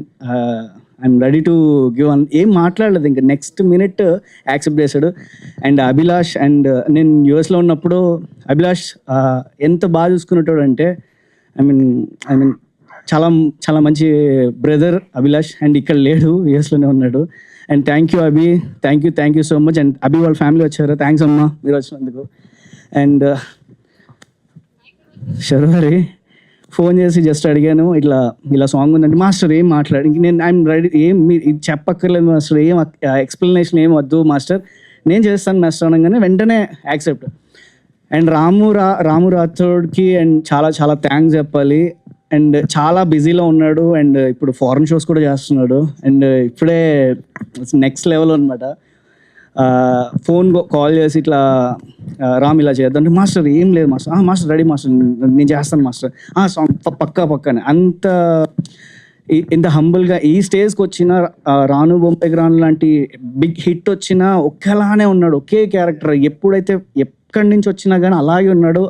Speaker 4: I'm ready to give an, ఏం మాట్లాడలేదు. ఇంకా నెక్స్ట్ మినిట్ యాక్సెప్ట్ చేశాడు. అండ్ అభిలాష్, అండ్ నేను యూఎస్లో ఉన్నప్పుడు అభిలాష్ ఎంత బాగా చూసుకునేటోడు అంటే ఐ మీన్ చాలా చాలా మంచి బ్రదర్ అభిలాష్. అండ్ ఇక్కడ లేడు, యూఎస్లోనే ఉన్నాడు. And thank you Abhi, thank you so much. And Abhi వాళ్ళ ఫ్యామిలీ వచ్చారు, థ్యాంక్స్ అమ్మా మీరు వచ్చినందుకు. అండ్ శర్వారి ఫోన్ చేసి జస్ట్ అడిగాను, ఇలా సాంగ్ ఉందంటే మాస్టర్ ఏం మాట్లాడి, ఇంక నేను ఐఎమ్ రెడీ, ఏం మీరు ఇది చెప్పక్కర్లేదు మాస్టర్, ఏం ఎక్స్ప్లెనేషన్ ఏం వద్దు మాస్టర్, నేను చేస్తాను మాస్టర్ అనగానే వెంటనే యాక్సెప్ట్. అండ్ రాము రాథోడ్కి అండ్ చాలా చాలా థ్యాంక్స్ చెప్పాలి. అండ్ చాలా బిజీలో ఉన్నాడు, అండ్ ఇప్పుడు ఫారెన్ షోస్ కూడా చేస్తున్నాడు. అండ్ ఇప్పుడే నెక్స్ట్ లెవెల్ అనమాట. ఫోన్ కాల్ చేసి ఇట్లా రామ్ ఇలా చేద్దాం అంటే మాస్టర్ ఏం లేదు మాస్టర్, మాస్టర్ రెడీ మాస్టర్, నేను చేస్తాను మాస్టర్, సాంగ్ పక్కనే అంత ఇంత హంబుల్గా ఈ స్టేజ్కి వచ్చిన రాను బొంబాయి గ్రాన్ లాంటి బిగ్ హిట్ వచ్చినా ఒకేలానే ఉన్నాడు, ఒకే క్యారెక్టర్. ఎప్పుడైతే ఎక్కడి నుంచి వచ్చినా కానీ అలాగే ఉన్నాడు.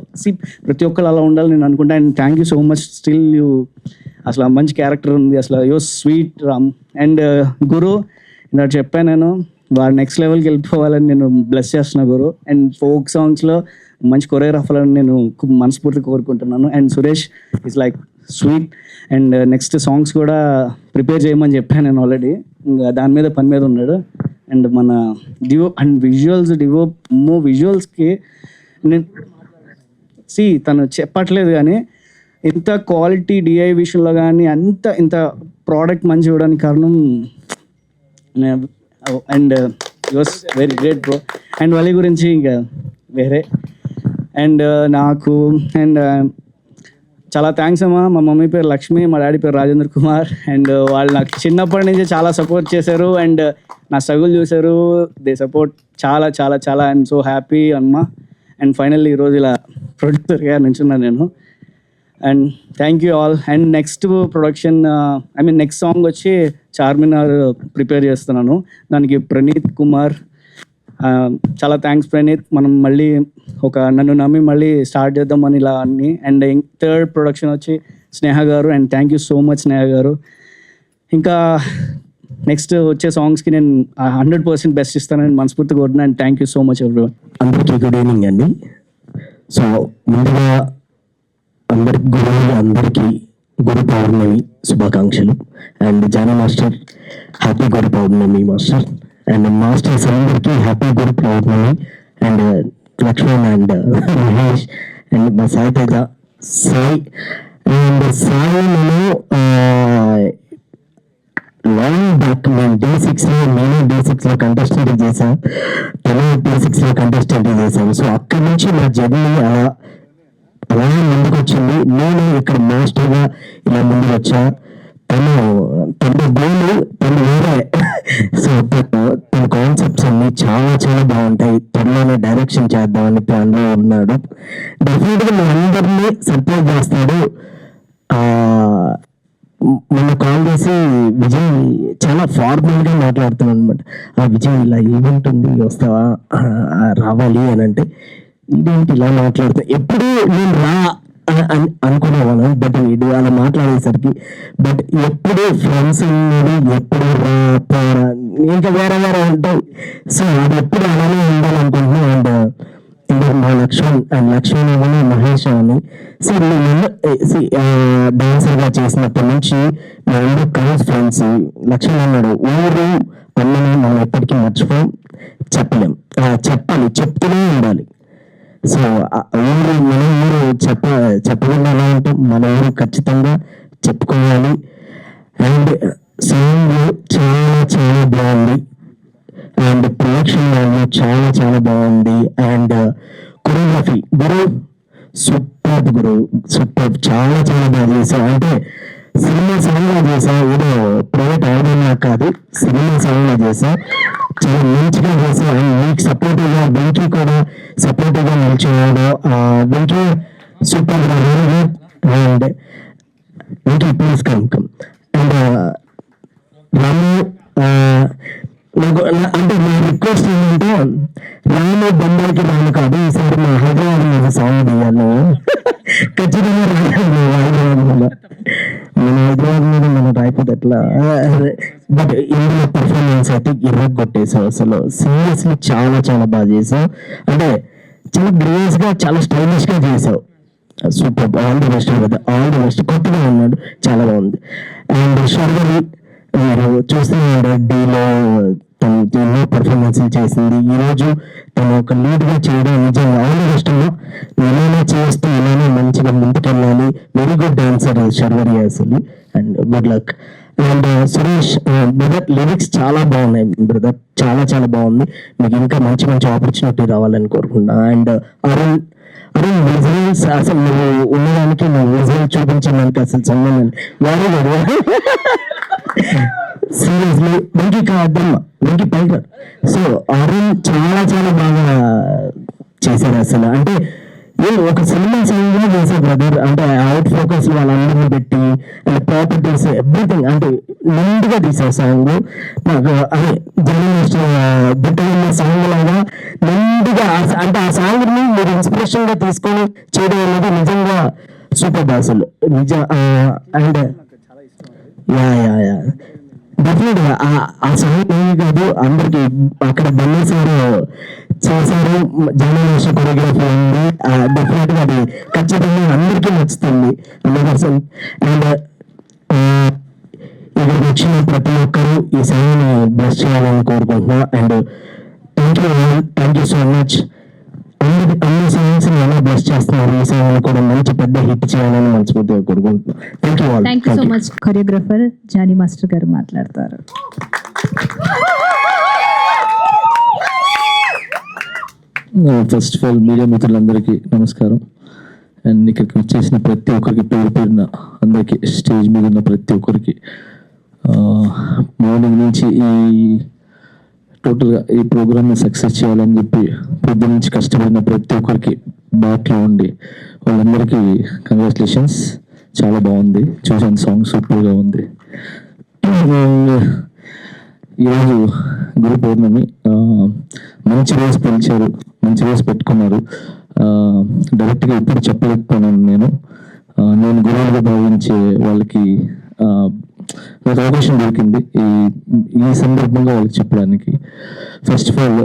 Speaker 4: ప్రతి ఒక్కరు అలా ఉండాలి నేను అనుకుంటా. And thank you so much, still you అసలు మంచి క్యారెక్టర్ ఉంది, అసలు యూ స్వీట్ రామ్. అండ్ గురు ఇలా చెప్పాను నేను, వాడు నెక్స్ట్ లెవెల్కి వెళ్ళిపోవాలని నేను బ్లెస్ చేస్తున్నా గురు. అండ్ ఫోక్ సాంగ్స్లో మంచి కొరియోగ్రాఫర్ అని నేను మనస్ఫూర్తిగా కోరుకుంటున్నాను. And Suresh is like sweet. And next songs కూడా ప్రిపేర్ చేయమని చెప్పాను నేను ఆల్రెడీ, ఇంకా దాని మీద పని మీద ఉన్నాడు. అండ్ మన డివో అండ్ విజువల్స్కి నేను తను చెప్పట్లేదు కానీ ఇంత క్వాలిటీ డిఐ విషయంలో కానీ ఇంత ప్రోడక్ట్ మంచి ఇవ్వడానికి కారణం and was very great bro. And వాళ్ళ గురించి ఇంకా వేరే. అండ్ నాకు అండ్ చాలా థ్యాంక్స్ అమ్మా. మా మమ్మీ పేరు లక్ష్మి, మా డాడీ పేరు రాజేంద్ర కుమార్. అండ్ వాళ్ళు నాకు చిన్నప్పటి నుంచి చాలా సపోర్ట్ చేశారు అండ్ నా స్ట్రగుల్ చూశారు. దే సపోర్ట్ చాలా చాలా చాలా ఐఎమ్ సో హ్యాపీ అమ్మా. అండ్ ఫైనల్లీ ఈరోజు ఇలా ప్రొడ్యూసర్గా నుంచున్నాను నేను. And thank you all. And next production next song వచ్చి చార్మినార్ ప్రిపేర్ చేస్తున్నాను, దానికి ప్రణీత్ కుమార్. చాలా థ్యాంక్స్ ప్రణీత్, మనం మళ్ళీ నన్ను నమ్మి మళ్ళీ స్టార్ట్ చేద్దామని ఇలా అన్ని. అండ్ థర్డ్ ప్రొడక్షన్ వచ్చి Sneha garu. And thank you so much Sneha garu. ఇంకా నెక్స్ట్ వచ్చే సాంగ్స్కి నేను 100% బెస్ట్ ఇస్తానని మనస్ఫూర్తిగా కోరుతున్నాను. And thank you so much everyone.
Speaker 9: అందరికీ గుడ్ ఈవినింగ్ అండి. సో ముందుగా అందరికీ గురు పౌర్ణమి శుభాకాంక్షలు. And Johnny master happy Guru Purnima master. And masters అందరికీ happy Guru Purnima. And Lakshman and Mahesh and మా సాయి తేజ సాయి నేను లాంగ్ బ్యాక్ నేను D6లో కంటెస్టెంట్ చేశాను, తను D6లో కంటెస్టెంట్ చేశాను. సో అక్కడి నుంచి నా జర్నీ అలాగే ముందుకు వచ్చింది. నేను ఇక్కడ మాస్టర్గా ఇలా ముందుకు వచ్చా. తన గోలు వేరే. సో తన కాన్సెప్ట్స్ అన్ని చాలా చాలా బాగుంటాయి. త్వరలోనే డైరెక్షన్ చేద్దామని ప్లాన్లో ఉన్నాడు. డెఫినెట్గా మీ అందరినీ సర్ప్రైజ్ చేస్తాడు. మొన్న కాల్ చేసి విజయ్ చాలా ఫార్మల్గా మాట్లాడుతున్నాను అనమాట. విజయ్ ఇలా ఈవెంట్ ఉంది వస్తావా, రావాలి అని అంటే ఇదేంటి ఇలా మాట్లాడుతా, ఎప్పుడు నేను రా అనుకునేవాను. బట్ వీడు అలా మాట్లాడేసరికి బట్ ఎప్పుడు ఫ్రెండ్స్ ఎప్పుడు రా పోరా ఇంకా వేరే వేరే ఉంటాయి. సో అది ఎప్పుడు అలానే ఉండాలనుకుంటున్నాను. అండ్ ఇంకా మా లక్ష్మణ్ అని మహేష్ అని సో డాన్సర్గా చేసినప్పటి నుంచి మేము క్లోజ్ ఫ్రెండ్స్. లక్ష్మణ్ అన్నాడు ఊరు అన్నని మనం ఎప్పటికీ మర్చిపోం, చెప్పలేం, చెప్పాలి, చెప్తూనే ఉండాలి. సో ఊరు మన ఊరు చెప్పకుండా ఎలా ఉంటాం, మన ఊరు ఖచ్చితంగా చెప్పుకోవాలి. అండ్ సాంగ్ చాలా చాలా బాగుంది. అండ్ ప్రొడక్షన్ వాల్యూ చాలా చాలా బాగుంది. అండ్ కొరియోగ్రఫీ గురు సూపర్ చాలా చాలా బాగా చేసావు. అంటే సినిమా సాంగ్లా చేసా, ఏదో ప్రైవేట్ ఆడియోలా కాదు, సినిమా సాంగ్లా చేసా, చాలా మంచిగా చేసా. అండ్ మీకు సపోర్టివ్గా వెంకీ కూడా సపోర్టివ్గా నిలిచేవాడు. Venky super and Venky please come. And Ramu అంటే నా రిక్వెస్ట్ ఏంటంటే రాము బొమ్మలకి రాను కాదు, ఈసారి మా హైదరాబాద్ మీద సాంగ్ తీయాలి. ఖచ్చితంగా హైదరాబాద్ మీద మన హైదరాబాద్ మీద మనం రాయిపోతే ఎట్లా. బట్ ఇందులో పర్ఫార్మెన్స్ అయితే కొట్టేసావు. అసలు సీరియస్లీ చాలా చాలా బాగా చేసావు. అంటే చాలా గ్రేస్ గా చాలా స్టైలిష్ గా చేసావు. సూపర్, ఆల్ ది బెస్ట్ కదా, ఆల్ ది బెస్ట్. కొత్తగా ఉన్నాడు, చాలా బాగుంది. అండ్ శర్వరి మీరు చూస్తున్నారు డీలో తను ఎన్నో పర్ఫార్మెన్స్లు చేసింది. ఈరోజు తను ఒక లీడ్గా చేయడం నిజంగా ఆల్ ది బెస్ట్. ఇలానే చేస్తూ ఇలానే మంచిగా ముందుకెళ్ళాలి. వెరీ గుడ్ డాన్సర్ శర్వరి అసలు. And good luck. And Suresh brother lyrics చాలా బాగున్నాయి బ్రదర్, చాలా చాలా బాగుంది. మీకు ఇంకా మంచి మంచి ఆపర్చునిటీ రావాలని కోరుకుంటున్నా. అండ్ అరుణ్ విజువల్స్ అసలు నువ్వు ఉన్నదానికి నువ్వు విజువల్ చూపించడానికి అసలు సంబంధం వెరీ గుడ్. సీరియస్లీ వెంకీ కాదమ్మ, వెంకీ పైగర్. సో అరుణ్ చాలా చాలా బాగా చేశారు అసలు. అంటే నేను ఒక సినిమా సాంగ్ చేశాను బ్రదర్. అంటే అవుట్ ఫోకస్ వాళ్ళందరినీ పెట్టి అండ్ ప్రాపర్టీస్ ఎవ్రీథింగ్ అంటే నిండుగా తీసారు సాంగ్. నాకు అదే జర్నలిస్ట్ బుట్టన్న సాంగ్ లాగా నిండుగా అంటే ఆ సాంగ్ ని మీరు ఇన్స్పిరేషన్ గా తీసుకొని చేయడం అనేది నిజంగా సూపర్ అసలు నిజ. అండ్ యా డెఫినెట్ గా ఆ సాంగ్ ఏమి కాదు, అందరికి అక్కడ బల్లేసారు చేశారు. జర్నలిస్ట్ కొరియోగ్రఫీ ఉంది, డెఫినెట్ గా అది ఖచ్చితంగా అందరికీ నచ్చుతుంది 100%. అండ్ ఇక్కడికి వచ్చిన ప్రతి ఒక్కరూ ఈ సాంగ్ ని బ్లెస్ చేయాలని కోరుకుంటున్నా. And thank you so much. అన్ని సాంగ్స్ ని ఎలా బ్లెస్ చేస్తున్నారు, ఈ సాంగ్ కూడా మంచి పెద్ద హిట్ చేయాలని మనస్ఫూర్తిగా కోరుకుంటున్నాను.
Speaker 1: Thank you so much. Choreographer Johnny master గారు మాట్లాడతారు.
Speaker 8: ఫస్ట్ ఆఫ్ ఆల్ మీడియా మిత్రులందరికీ నమస్కారం. అండ్ ఇక్కడికి వచ్చేసిన ప్రతి ఒక్కరికి పేరు పేరున అందరికీ, స్టేజ్ మీద ఉన్న ప్రతి ఒక్కరికి, మార్నింగ్ నుంచి టోటల్గా ఈ ప్రోగ్రామ్ని సక్సెస్ చేయాలని చెప్పి పొద్దు నుంచి కష్టపడిన ప్రతి ఒక్కరికి బాట్లో ఉండి వాళ్ళందరికీ కంగ్రాచులేషన్స్. చాలా బాగుంది, చూసాను సాంగ్ సూపర్గా ఉంది. ఈరోజు గురు పౌర్ణమి, మంచి రోజు పిలిచారు, మంచి రోజు పెట్టుకున్నారు. డైరెక్ట్గా ఎప్పుడు చెప్పలేకపోయినాను నేను గురువులుగా భావించే వాళ్ళకి నాకు అవకాశం దొరికింది ఈ సందర్భంగా వాళ్ళకి చెప్పడానికి. ఫస్ట్ ఆఫ్ ఆల్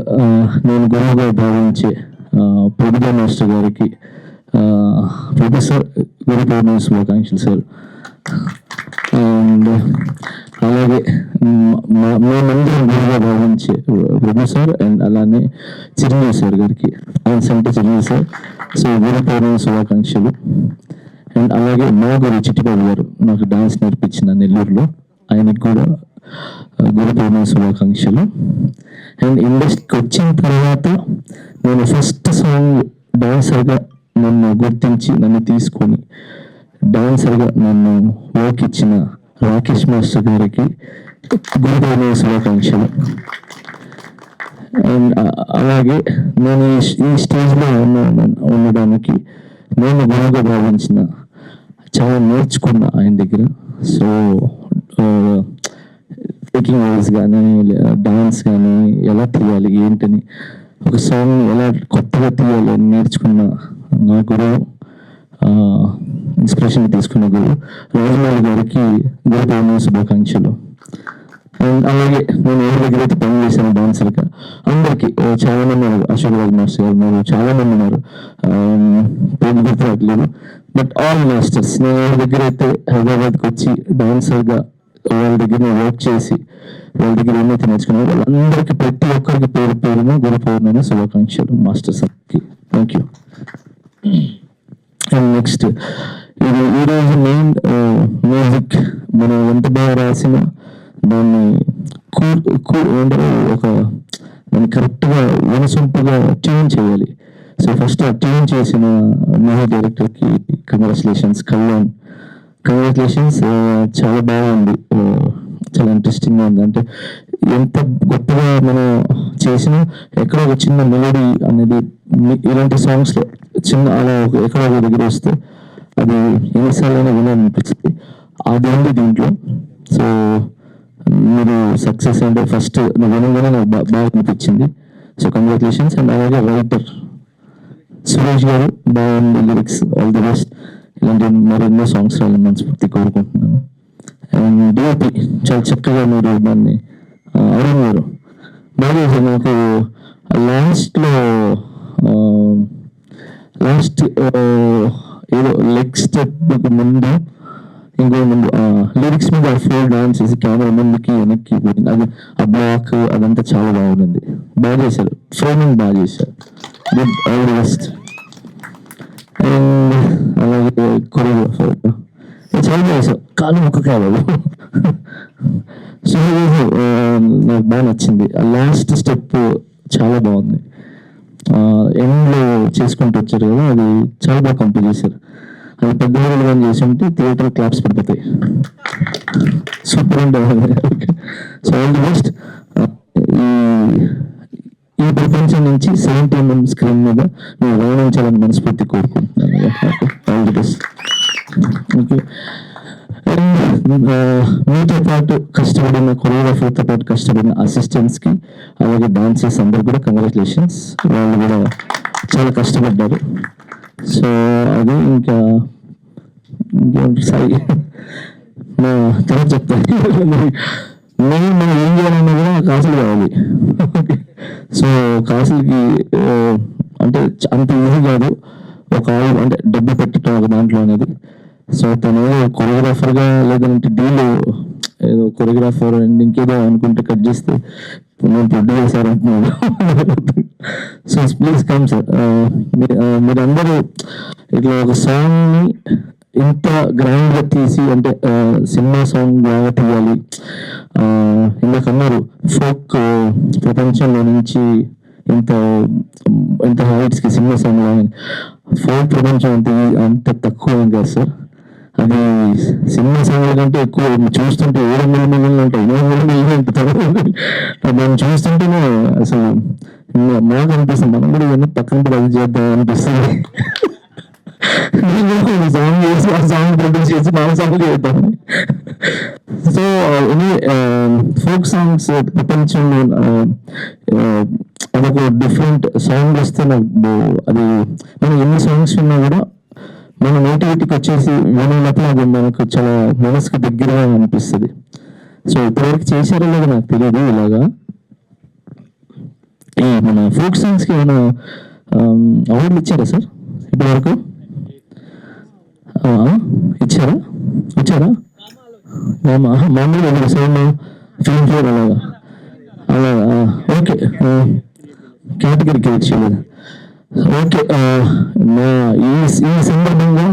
Speaker 8: నేను గురువుగా భావించే ప్రభుత్వ మాస్టర్ గారికి, ప్రొఫెసర్ గురు పౌర్ణమి శుభాకాంక్షలు సార్. అండ్ అలాగే మేమందరం గురువుగా భావించే ప్రొఫెసర్ అండ్ అలానే చిరంజీవి సార్ గారికి, ఆయన సంటే చిరంజీవి సార్. సో గురు పౌర్ణమి శుభాకాంక్షలు. అండ్ అలాగే మా గురు చిట్టిబాబు గారు నాకు డాన్స్ నేర్పించిన నెల్లూరులో, ఆయనకి కూడా గురు పౌర్ణమి శుభాకాంక్షలు. అండ్ ఇండస్ట్రీకి వచ్చిన తర్వాత నేను ఫస్ట్ సాంగ్ డాన్సర్గా నన్ను గుర్తించి నన్ను తీసుకొని డాన్సర్గా నన్ను వర్క్ ఇచ్చిన రాకేష్ మాస్టర్ గారికి గురు పౌర్ణమి శుభాకాంక్షలు.
Speaker 6: అండ్ అలాగే నేను ఈ స్టేజ్లో ఉండడానికి నేను గురువుగా భావించిన చాలా నేర్చుకున్నా ఆయన దగ్గర. సో టేకింగ్ వాయిస్ కానీ డాన్స్ కానీ ఎలా తీయాలి ఏంటని, ఒక సాంగ్ ఎలా కొత్తగా తీయాలి అని నేర్చుకున్న నా గురువు, ఇన్స్పిరేషన్ తీసుకున్న గురువు రాజమౌళి గారికి గురు పౌర్ణమి శుభాకాంక్షలు. అండ్ అలాగే నేను ఎవరి దగ్గర అయితే పని చేశాను డాన్సర్గా అందరికీ చాలా మంది ఉన్నారు, అశోక్ రాజ్ మాస్టర్ గారు ఉన్నారు, చాలా మంది ఉన్నారు, పేరు గుర్తురాట్లేదు. బట్ ఆల్ మాస్టర్స్, నేను ఎవరి దగ్గర అయితే హైదరాబాద్కి వచ్చి డాన్సర్గా వాళ్ళ దగ్గర వర్క్ చేసి వాళ్ళ దగ్గర ఏమైతే నేర్చుకున్నారో వాళ్ళందరికీ ప్రతి ఒక్కరికి పేరు పేరున గురు పౌర్ణమి శుభాకాంక్షలు మాస్టర్స్ కి. Thank you. అండ్ నెక్స్ట్ ఈరోజు మెయిన్ మ్యూజిక్ మనం ఎంత బాగా రాసినా దాన్ని ఒక దాన్ని కరెక్ట్గా వినసొంపుగా ట్యూన్ చేయాలి. సో ఫస్ట్ ఆ ట్యూన్ చేసిన మ్యూజిక్ డైరెక్టర్కి కంగ్రాచులేషన్స్. కంగ్రాచులేషన్స్. చాలా బాగుంది, చాలా ఇంట్రెస్టింగ్గా ఉంది. అంటే ఎంత గొప్పగా మనం చేసినా ఎక్కడో ఒక చిన్న మెలోడీ అనేది ఇలాంటి సాంగ్స్లో చిన్న అలా ఎక్కడో ఒక దగ్గర వస్తే అది ఎన్నిసార్లైనా వినాలనిపిస్తుంది. అది ఉంది దీంట్లో. సో మీరు సక్సెస్ అంటే ఫస్ట్ వినగానే నాకు బాగా అనిపించింది. So congratulations. అండ్ అలాగే రైటర్ సురేష్ గారు, బాగుంది లిరిక్స్, ఆల్ ది బెస్ట్. ఇలాంటి మరెన్నో సాంగ్స్ రాయాలని మనస్ఫూర్తి కోరుకుంటున్నాను. అండ్ డిఓపి చాలా చక్కగా మీరు దాన్ని అరుణ్ గారు బాగా చేశారు. నాకు లాస్ట్ ఏదో లెగ్ స్టెప్ ముందు ఇంకో ముందు లిరిక్స్ మీద ఫోర్ డాన్స్ చేసి కెమెరా ముందుకి వెనక్కి పోయింది. అది ఆ బ్లాక్ అదంతా చాలా బాగుంది, బాగా చేశారు. ఫ్రేమింగ్ బాగా చేశారు. Good, all the best. And అలాగే కొరియోగ్రాఫర్ చాలా చేశారు, కాలు ముక్క కాదు. సో నాకు బాగా నచ్చింది. ఆ లాస్ట్ స్టెప్ చాలా బాగుంది. ఎండ్లో చేసుకుంటూ వచ్చారు కదా, అది చాలా బాగా కంప్లీట్ చేశారు. అది పెద్ద లెవెల్ కానీ చేసి ఉంటే థియేటర్ క్లాప్స్ పడిపోతాయి. సూపర్ ఉంటుంది. So all the best. ఈ ప్రపంచం నుంచి 70mm స్క్రీన్ మీద నువ్వు రాణించాలని మనస్ఫూర్తి కోరుకుంటున్నాను. All the best. ఓకే. మీతో పాటు కష్టపడిన కొరియోగ్రాఫర్తో పాటు కష్టపడిన అసిస్టెంట్స్కి అలాగే డాన్సర్స్ అందరు కూడా కంగ్రాచులేషన్స్. వాళ్ళు కూడా చాలా కష్టపడ్డారు. సో అది ఇంకా సారీ నా తర్వాత చెప్తాను. మనం ఏం చేయాలన్నా కూడా కాసులు కావాలి. సో కాసులకి అంటే అంత ఈజీ కాదు ఒక అంటే డబ్బు పెట్టడం ఒక దాంట్లో అనేది. సో తను కొరియోగ్రాఫర్గా లేదంటే డీలో ఏదో కొరియోగ్రాఫర్ అండ్ ఇంకేదో అనుకుంటే కట్ చేస్తే నేను ప్రొడ్యూస్ చేశారంటున్నాను. So please come sir. మీరందరూ ఇట్లా ఒక సాంగ్ని ఇంత గ్రాండ్గా తీసి అంటే సినిమా సాంగ్ బాగా తీయాలి. ఇందాకన్నారు ఫోక్ ప్రపంచంలో నుంచి ఇంత హైట్స్కి సినిమా సాంగ్ లాగా. ఫోక్ ప్రపంచం అంత తక్కువ ఏం కాదు సార్. అది సినిమా సాంగ్ల కంటే ఎక్కువ చూస్తుంటే 700 మిలియన్లు ఉంటాయి, 800 మిలియన్ దాన్ని చూస్తుంటేనే అసలు మాకు అనిపిస్తుంది మనం కూడా ఇవన్నీ పక్కన కూడా అది చేద్దాం అనిపిస్తుంది. సాంగ్ చేసి ఆ సాంగ్ ప్రొడ్యూస్ చేసి నా సాంగ్ చేద్దాం. సో ఫోక్ సాంగ్స్ ప్రపంచంలో అదొక డిఫరెంట్ సాంగ్ వస్తే నాకు అది మనం ఎన్ని సాంగ్స్ విన్నా కూడా మన నేటివిటీకి వచ్చేసి వినప్పుడు అది మనకు చాలా మనసుకు దగ్గరగా అనిపిస్తుంది. సో ఇప్పటివరకు చేశారో లేదో నాకు తెలియదు. ఇలాగా మన ఫోక్ సాంగ్స్కి ఏమైనా అవార్డులు ఇచ్చారా సార్ ఇప్పటివరకు? ఇచ్చారా మామూలుగా సౌండ్ ఫిల్మ్ ఫేర్ అలాగా ఓకే. కేటగిరీ క్రియేట్ చేయలేదు. ఓకే. ఈ సందర్భంగా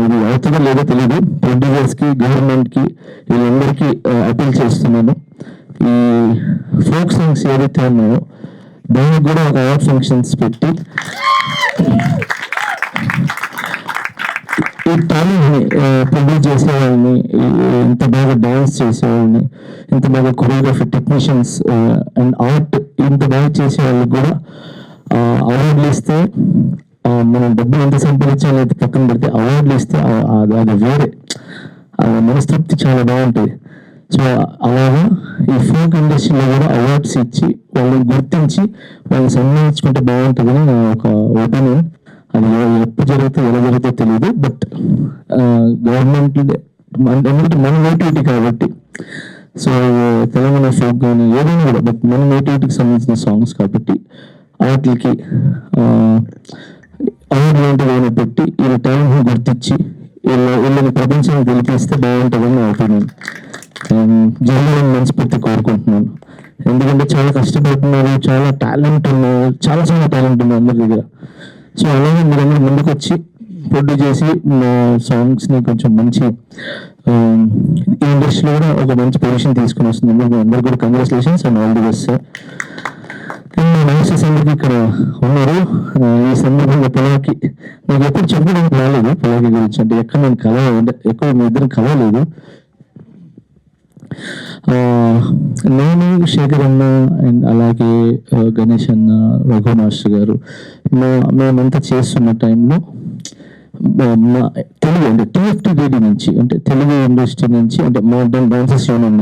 Speaker 6: ఇది అవుతుందో లేదో తెలియదు. ప్రొడ్యూసర్స్కి గవర్నమెంట్కి వీళ్ళందరికీ అపీల్ చేస్తున్నాను. ఈ ఫోక్ సాంగ్స్ ఏదైతే ఉన్నాయో దానికి కూడా ఒక అవార్డ్ ఫంక్షన్స్ పెట్టి ఈ టాలెంట్ని ప్రొడ్యూస్ చేసేవాళ్ళని, ఇంత బాగా డ్యాన్స్ చేసేవాళ్ళని, ఇంత బాగా కొరియోగ్రఫీ టెక్నీషియన్స్ అండ్ ఆర్ట్ ఇంత బాగా చేసే వాళ్ళకి కూడా అవార్డులు ఇస్తే మనం డబ్బులు ఎంత సంపాదించాలి అయితే పక్కన పెడితే అవార్డులు ఇస్తే అది వేరే మనస్తృప్తి చాలా బాగుంటుంది. సో అలాగా ఈ ఫోక్ ఇండస్ట్రీలో కూడా అవార్డ్స్ ఇచ్చి వాళ్ళని గుర్తించి వాళ్ళని సన్మానించుకుంటే బాగుంటుందని నా ఒక ఒపీనియన్. అది ఎప్పుడు జరుగుతుందో ఎలా జరుగుతుందో తెలియదు, బట్ గవర్నమెంట్ ఎందుకంటే మన నేటివిటీ కాబట్టి, సో తెలంగాణ ఫోక్ కానీ ఏదైనా కూడా బట్ మన నేటివిటీకి సంబంధించిన సాంగ్స్ కాబట్టి వాటికి అవార్డు లాంటివి ఏమైనా పెట్టి వీళ్ళ టాలెంట్ని గుర్తించి వీళ్ళని ప్రపంచాన్ని తెలిపిస్తే బాగుంటుందని నా ఒపీనియన్. జరగాలని మనస్ఫూర్తి కోరుకుంటున్నాను. ఎందుకంటే చాలా కష్టపడుతున్నారు, చాలా టాలెంట్ ఉన్నారు, చాలా టాలెంట్ ఉంది అందరి దగ్గర. సో అలాగే మీరందరూ ముందుకు వచ్చి ప్రొడ్యూస్ చేసి సాంగ్స్ని కొంచెం మంచి ఈ ఇండస్ట్రీలో కూడా ఒక మంచి పొజిషన్ తీసుకుని వస్తుంది. అందరూ కూడా congratulations and all the best sir. అందరికీ ఇక్కడ ఉన్నారు. ఈ సందర్భంగా పొలాకి నాకు ఎప్పుడు చెప్పడానికి రాలేదు పొలాకి గురించి, అంటే ఎక్కడ నేను ఎక్కడ మీ ఇద్దరు కలవలేదు. నేను శేఖర్ అన్న అండ్ అలాగే గణేష్ అన్న, రఘు మాస్టర్ గారు మేమంతా చేస్తున్న టైంలో తెలుగు అంటే TFTDD నుంచి, అంటే తెలుగు ఇండస్ట్రీ నుంచి, అంటే మోడర్న్ డాన్సెస్ యూనియన్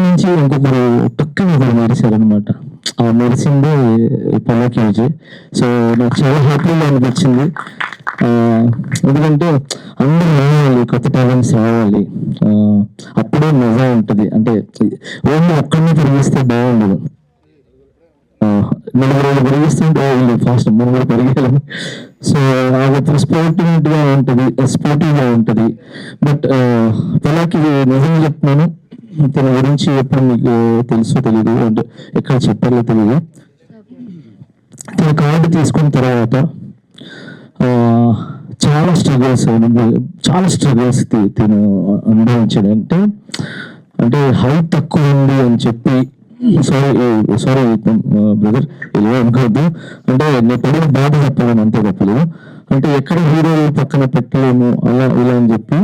Speaker 6: నుంచి ఇంకొకరు పక్కన ఒకరు మెరిశారనమాట. ఆ మెరిసిందే పొలాకి విజయ్. సో నాకు చాలా హ్యాపీగా అనిపించింది. ఎందుకంటే అందరూ రావాలి, కొత్త టాలెంట్స్ రావాలి, అప్పుడే మజా ఉంటుంది. అంటే ఓన్లీ ఒక్కడిని పెరిగిస్తే బాగుండదు. నలుగురు పెరిగిస్తుంటే ఫాస్ట్ మనం కూడా పెరిగేయాలి. సో అది స్పోర్టివ్గా ఉంటుంది. బట్ పొలాకి నిజంగా చెప్తున్నాను, తన గురించి ఎప్పుడు మీకు తెలుసో తెలియదు, అంటే ఎక్కడ చెప్పాలో తెలియదు. తన కార్డు తీసుకున్న తర్వాత చాలా స్ట్రగుల్స్ తిను అనుభవించాడు. అంటే హైట్ తక్కువ ఉంది అని చెప్పి, సారీ బ్రదర్ ఇలా అనుకోవద్దు, అంటే నేను పడిన బాధ చెప్పాలని అంతే తప్పలేదు. అంటే ఎక్కడ హీరోలు పక్కన పెట్టలేము అలా ఇలా అని చెప్పి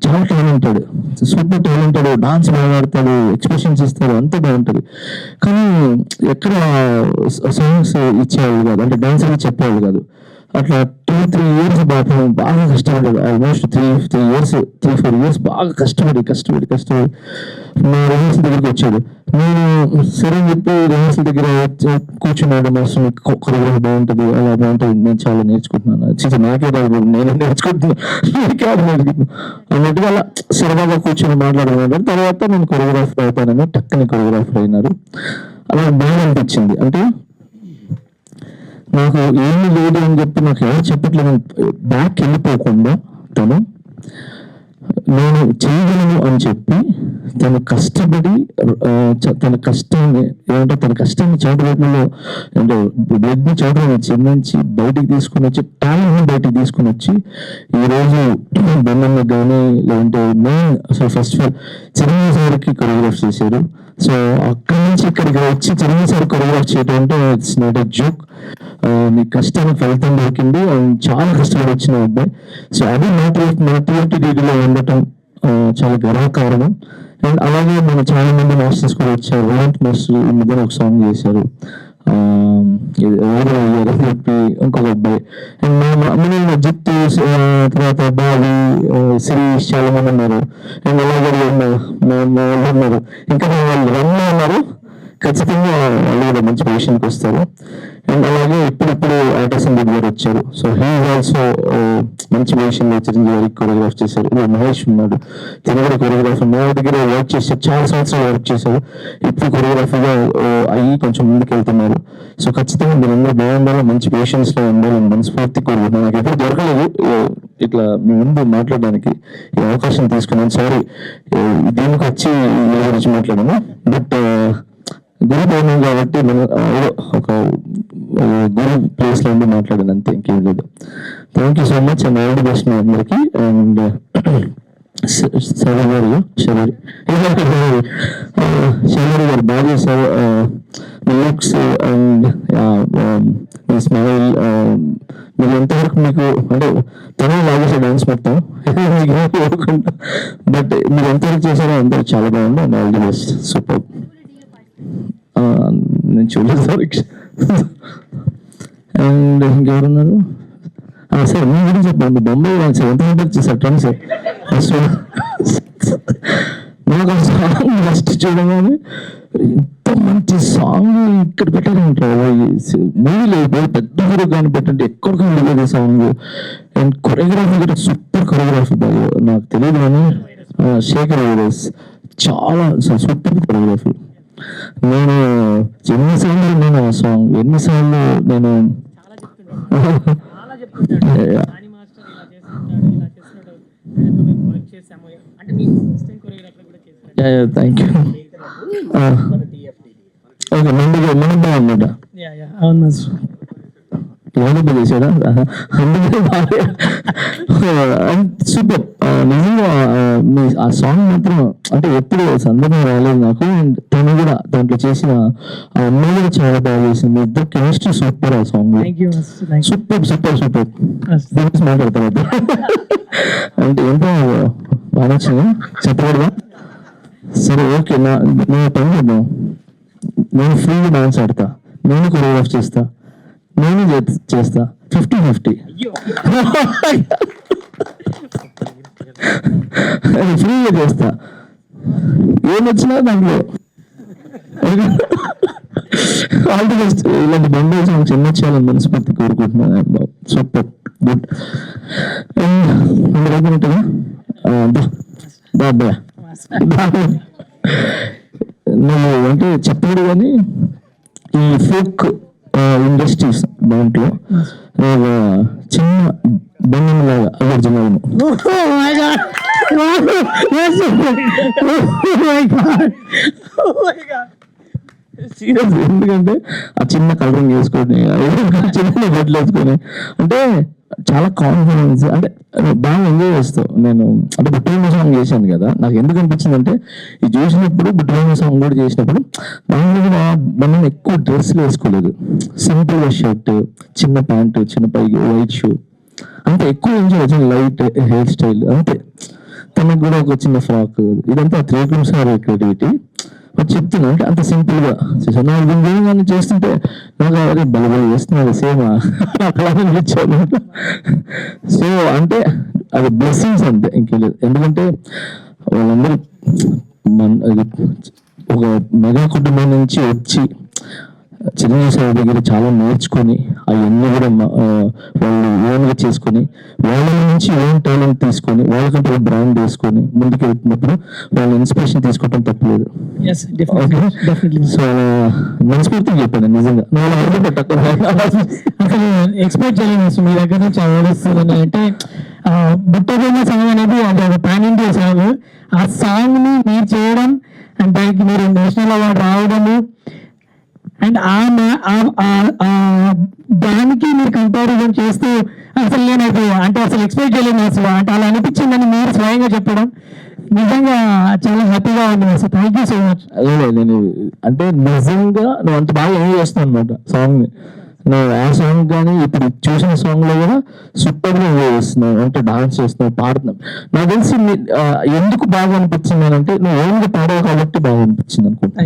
Speaker 6: చాలా టాలెంటెడ్, సూపర్ టాలెంటెడ్, డాన్స్ బాగా ఆడతాడు, ఎక్స్ప్రెషన్స్ ఇస్తాడు, అంతా బాగుంటుంది. కానీ ఎక్కడ సాంగ్స్ ఇచ్చేవాళ్ళు కాదు, అంటే డాన్స్ అని చెప్పేవాళ్ళు కాదు. అట్లా 2-3 years బాగా కష్టపడ్డాడు. ఆల్మోస్ట్ 3-4 years బాగా కష్టపడి మా రిహార్సల్ దగ్గరికి వచ్చాడు. నేను సరే చెప్పి రిహార్సల్ దగ్గర కూర్చున్నాడు. మాస్టర్ కొరియోగ్రఫీ బాగుంటుంది, అలా బాగుంటుంది, నేను చాలా నేర్చుకుంటున్నాను, నాకే రాదు, నేను నేర్చుకుంటున్నాను అన్నట్టుగా అలా సరదాగా కూర్చొని మాట్లాడుకున్నాడు. తర్వాత నేను కొరియోగ్రాఫర్ అవుతానని టక్కని కొరియోగ్రాఫర్ అయినారు. అలా బాగా అనిపించింది. అంటే నాకు ఏమి లేదు అని చెప్పి నాకు ఎవరు చెప్పట్లేదు, బ్యాక్ వెళ్ళిపోకుండా తను నేను చేయగలను అని చెప్పి తను కష్టపడి తన కష్టాన్ని చాటులో, అంటే బ్లడ్ని చాటులో చెందించి బయటికి తీసుకుని వచ్చి, టాలెంట్ని బయటికి తీసుకుని వచ్చి ఈరోజు బొమ్మన్న కానీ లేదంటే మెయిన్ అసలు ఫస్ట్ ఆఫ్ ఆల్ చిరంజీవి సార్కి కొరియోగ్రాఫ్ చేశారు. సో అక్కడి నుంచి ఇక్కడికి వచ్చి చిరంజీవి సార్ కొరియోగ్రాఫ్ చేయడం అంటే ఇట్స్ నాట్ ఎ జోక్. నీ కష్టానికి ఫలితం దొరికింది, చాలా కష్టపడి వచ్చిన అబ్బాయి. సో అది TFTDDలో ఉండటం చాలా గర్వకారణం. అండ్ అలాగే మన చాలా మంది మాస్టర్స్ కూడా వచ్చారు. రేవంత్ మాస్టర్ ఈ మధ్యన ఒక సాంగ్ చేశారు, చెప్పి ఇంకొక అబ్బాయి. అండ్ జిత్తు, తర్వాత బావి, శిరీష్, చాలా మంది ఉన్నారు. అండ్ అలాగే ఉన్నారు, ఇంకా వాళ్ళు రన్ ఉన్నారు. ఖచ్చితంగా వాళ్ళు కూడా మంచి పొజిషన్కి వస్తారు. అండ్ అలాగే ఇప్పుడు ఆటోసం రెడ్డి గారు వచ్చారు. సో హీ ఆల్సో మంచి పొజిషన్లో చిరంజీవి గారికి కొరియోగ్రాఫ్ చేశారు. మహేష్ ఉన్నాడు, తన కూడా కొరియోగ్రాఫర్ మా దగ్గర వర్క్ చేశారు, చాలా సంవత్సరాలు వర్క్ చేశారు. ఇప్పుడు కొరియోగ్రాఫర్గా అయ్యి కొంచెం ముందుకు వెళ్తున్నారు. సో ఖచ్చితంగా మీరు అందరూ బాగుండాలి, మంచి పొజిషన్స్లో ఉండాలని మనస్ఫూర్తి కోరుకుంటున్నాను. నాకు ఎప్పుడు దొరకలేదు ఇట్లా మీ ముందు మాట్లాడడానికి ఈ అవకాశం తీసుకున్నాను. సారీ దీనికి వచ్చి ఈ గురించి మాట్లాడాను, బట్ గురు పౌర్ణమి కాబట్టి మనం ఒక గురు ప్లేస్ లో ఉండి మాట్లాడాను అంతే, ఇంకేం లేదు. Thank you so much and all the best మీ అందరికి. అండ్ శరీర్ గారు బాగా చేశారు. లుక్స్ అండ్ ఈ స్మైల్, మీరు ఎంతవరకు మీకు అంటే తను లాగేసే డాన్స్ మొత్తం బట్ మీరు ఎంతవరకు చేశారో అంతా చాలా బాగుంది. And all the best, super. నేను చూడలేదు సార్. అండ్ ఇంకెవరున్నారు సార్? మీ గురించి చెప్పండి. బొంబాయి సార్ ఎంత చేశారు ట్రెండ్ సార్? నాకు సాంగ్ ఫస్ట్ చూడగానే ఇంత మంచి సాంగ్ ఇక్కడ పెట్టారంటారు మూవీలో పెద్ద హీరో కానీ పెట్టండి ఎక్కడ కానీ సాంగ్. అండ్ కొరియోగ్రఫీ కూడా సూపర్ కొరియోగ్రఫీ బాగా, నాకు తెలియదు కానీ శేఖర్ చాలా సూపర్ కొరియోగ్రఫీ. నేను ఎన్నిసార్లు నేను ఆ సాంగ్ ఎన్నిసార్లు నేను థ్యాంక్ యూ. ఓకే మన బాగున్నట ఏమన్నా చేశాడా? అందుకే సూపర్. నిజంగా మీ ఆ సాంగ్ మాత్రం అంటే ఎప్పుడు సందర్భం రాలేదు నాకు. అండ్ తను కూడా దాంట్లో చేసిన ఆ అమ్మాయి కూడా చాలా బాగా చేసింది. మీ ఇద్దరు కెమిస్ట్రీ సూపర్ ఆ సాంగ్. Super super super. మాట్లాడతారు అంటే ఎంతో బాగా నచ్చింది, చెప్పకూడదా? సరే ఓకే, నేను పని చేద్దాం. నేను ఫ్రీగా డాన్స్ ఆడతా, నేను కొరియోగ్రాఫ్ చేస్తా, నేను చేస్తా 50-50 ఫ్రీగా చేస్తా. ఏమొచ్చినా దాంట్లో ఆల్ ది బెస్ట్. ఇలాంటి బొంబాయి సాంగ్స్ ఎన్నో చేయాలని మనస్ఫూర్తి కోరుకుంటున్నాను. Super good. అయిపోయినట్టుగా బాబా నువ్వు అంటే చెప్పాడు కానీ ఈ ఫోక్ ఇండస్ట్రీస్ దాంట్లో చిన్న బంధంలాగా అర్జునాలను సీరియస్. ఎందుకంటే ఆ చిన్న కలరింగ్ వేసుకొని చిన్న బట్టలు వేసుకొని అంటే చాలా కాన్ఫిడెన్స్, అంటే బాగా ఎంజాయ్ చేస్తావు. నేను అంటే బుట్టమైన సాంగ్ చేశాను కదా, నాకు ఎందుకు అనిపించింది అంటే ఇది చూసినప్పుడు బుట్టమైన సాంగ్ కూడా చేసినప్పుడు దాంట్లో కూడా మనం ఎక్కువ డ్రెస్లు వేసుకోలేదు, సింపుల్ గా షర్ట్, చిన్న ప్యాంటు, చిన్న పైకి వైట్ షూ, అంతే. ఎక్కువ ఎంజాయ్ వచ్చింది, లైట్ హెయిర్ స్టైల్ అంతే. తనకు కూడా ఒక చిన్న ఫ్రాక్, ఇదంతా త్రివిక్రమ్ సార్ క్రియేటివిటీ. చెప్తున్నా అంటే అంత సింపుల్ గా చేశాను. నాకు దీన్ని చేస్తుంటే నాకు అదే బలబలి చేస్తున్నారు సేమ్ అట్లా అనిపించాను. సో అంటే అది బ్లెస్సింగ్స్ అంతే, ఇంకేలేదు. ఎందుకంటే వాళ్ళందరూ ఒక మెగా కుటుంబం నుంచి వచ్చి చిరంజీవి సార్ దగ్గర చాలా నేర్చుకొని అవన్నీ కూడా వాళ్ళు ఓన్గా చేసుకొని వాళ్ళ నుంచి ఓన్ టాలెంట్ తీసుకొని వాళ్ళకంటే బ్రాండ్ వేసుకొని ముందుకు వెళ్తున్నప్పుడు వాళ్ళ ఇన్స్పిరేషన్ తీసుకోవడం తప్పలేదు. సో మనస్ఫూర్తిగా చెప్పాను నిజంగా.
Speaker 5: అసలు ఎక్స్పెక్ట్ చేయలేదు మీ దగ్గర నుంచి ఆలోచిస్తుంది అంటే బుట్టబొమ్మ సాంగ్ అనేది అది ఒక పాన్ ఇండియా సాంగ్. ఆ సాంగ్ ని మీరు చేయడం అండ్ దానికి మీరు నేషనల్ అవార్డు రావడము అండ్ దానికి మీరు కంపారిజన్ చేస్తూ అసలు నేను అంటే అసలు ఎక్స్పెక్ట్ చేయలేదు అసలు, అంటే అలా అనిపించిందని మీరు స్వయంగా చెప్పడం నిజంగా చాలా హ్యాపీగా ఉంది అసలు. Thank you so much.
Speaker 6: అదే నేను అంటే నిజంగా నువ్వు అంత బాగా ఎంజాయ్ చేస్తావు అనమాట సాంగ్ ని. నువ్వు ఆ సాంగ్ కానీ ఇప్పుడు చూసిన సాంగ్ లో కూడా సూపర్ గా ఎంజాయ్ చేస్తున్నావు, అంటే డాన్స్ చేస్తున్నావు, పాడుతున్నావు. నాకు తెలిసి ఎందుకు బాగా అనిపించింది అంటే నువ్వు ఓన్గా పాడావు కాబట్టి బాగా అనిపించింది అనుకుంటా.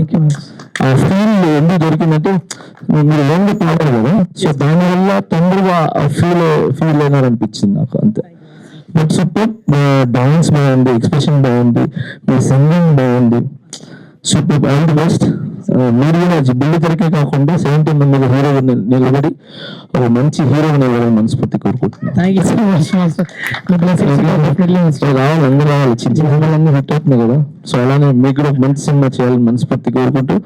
Speaker 6: ఆ ఫీల్ ఎందుకు దొరికిందంటే మీరు ఓన్గా పాడారు కదా, సో దానివల్ల తొందరగా ఫీల్ అయినారనిపించింది నాకు అంతే. బట్ సూపర్, డాన్స్ బాగుంది, ఎక్స్ప్రెషన్ బాగుంది, మీ సింగింగ్ బాగుంది, సూపర్. All the best. మీరు కూడా బిల్లు తరకే కాకుండా 70 మంది హీరో నిలబడి ఒక మంచి హీరో నిలబడి మనస్ఫూర్తి కోరుకుంటున్నాను. రావాలి, అందరూ రావాలి. చిన్న చిన్న సినిమాలన్నీ హిట్ అవుతున్నాయి కదా, సో అలానే మీకు కూడా మంచి సినిమా చేయాలని మనస్ఫూర్తి కోరుకుంటూ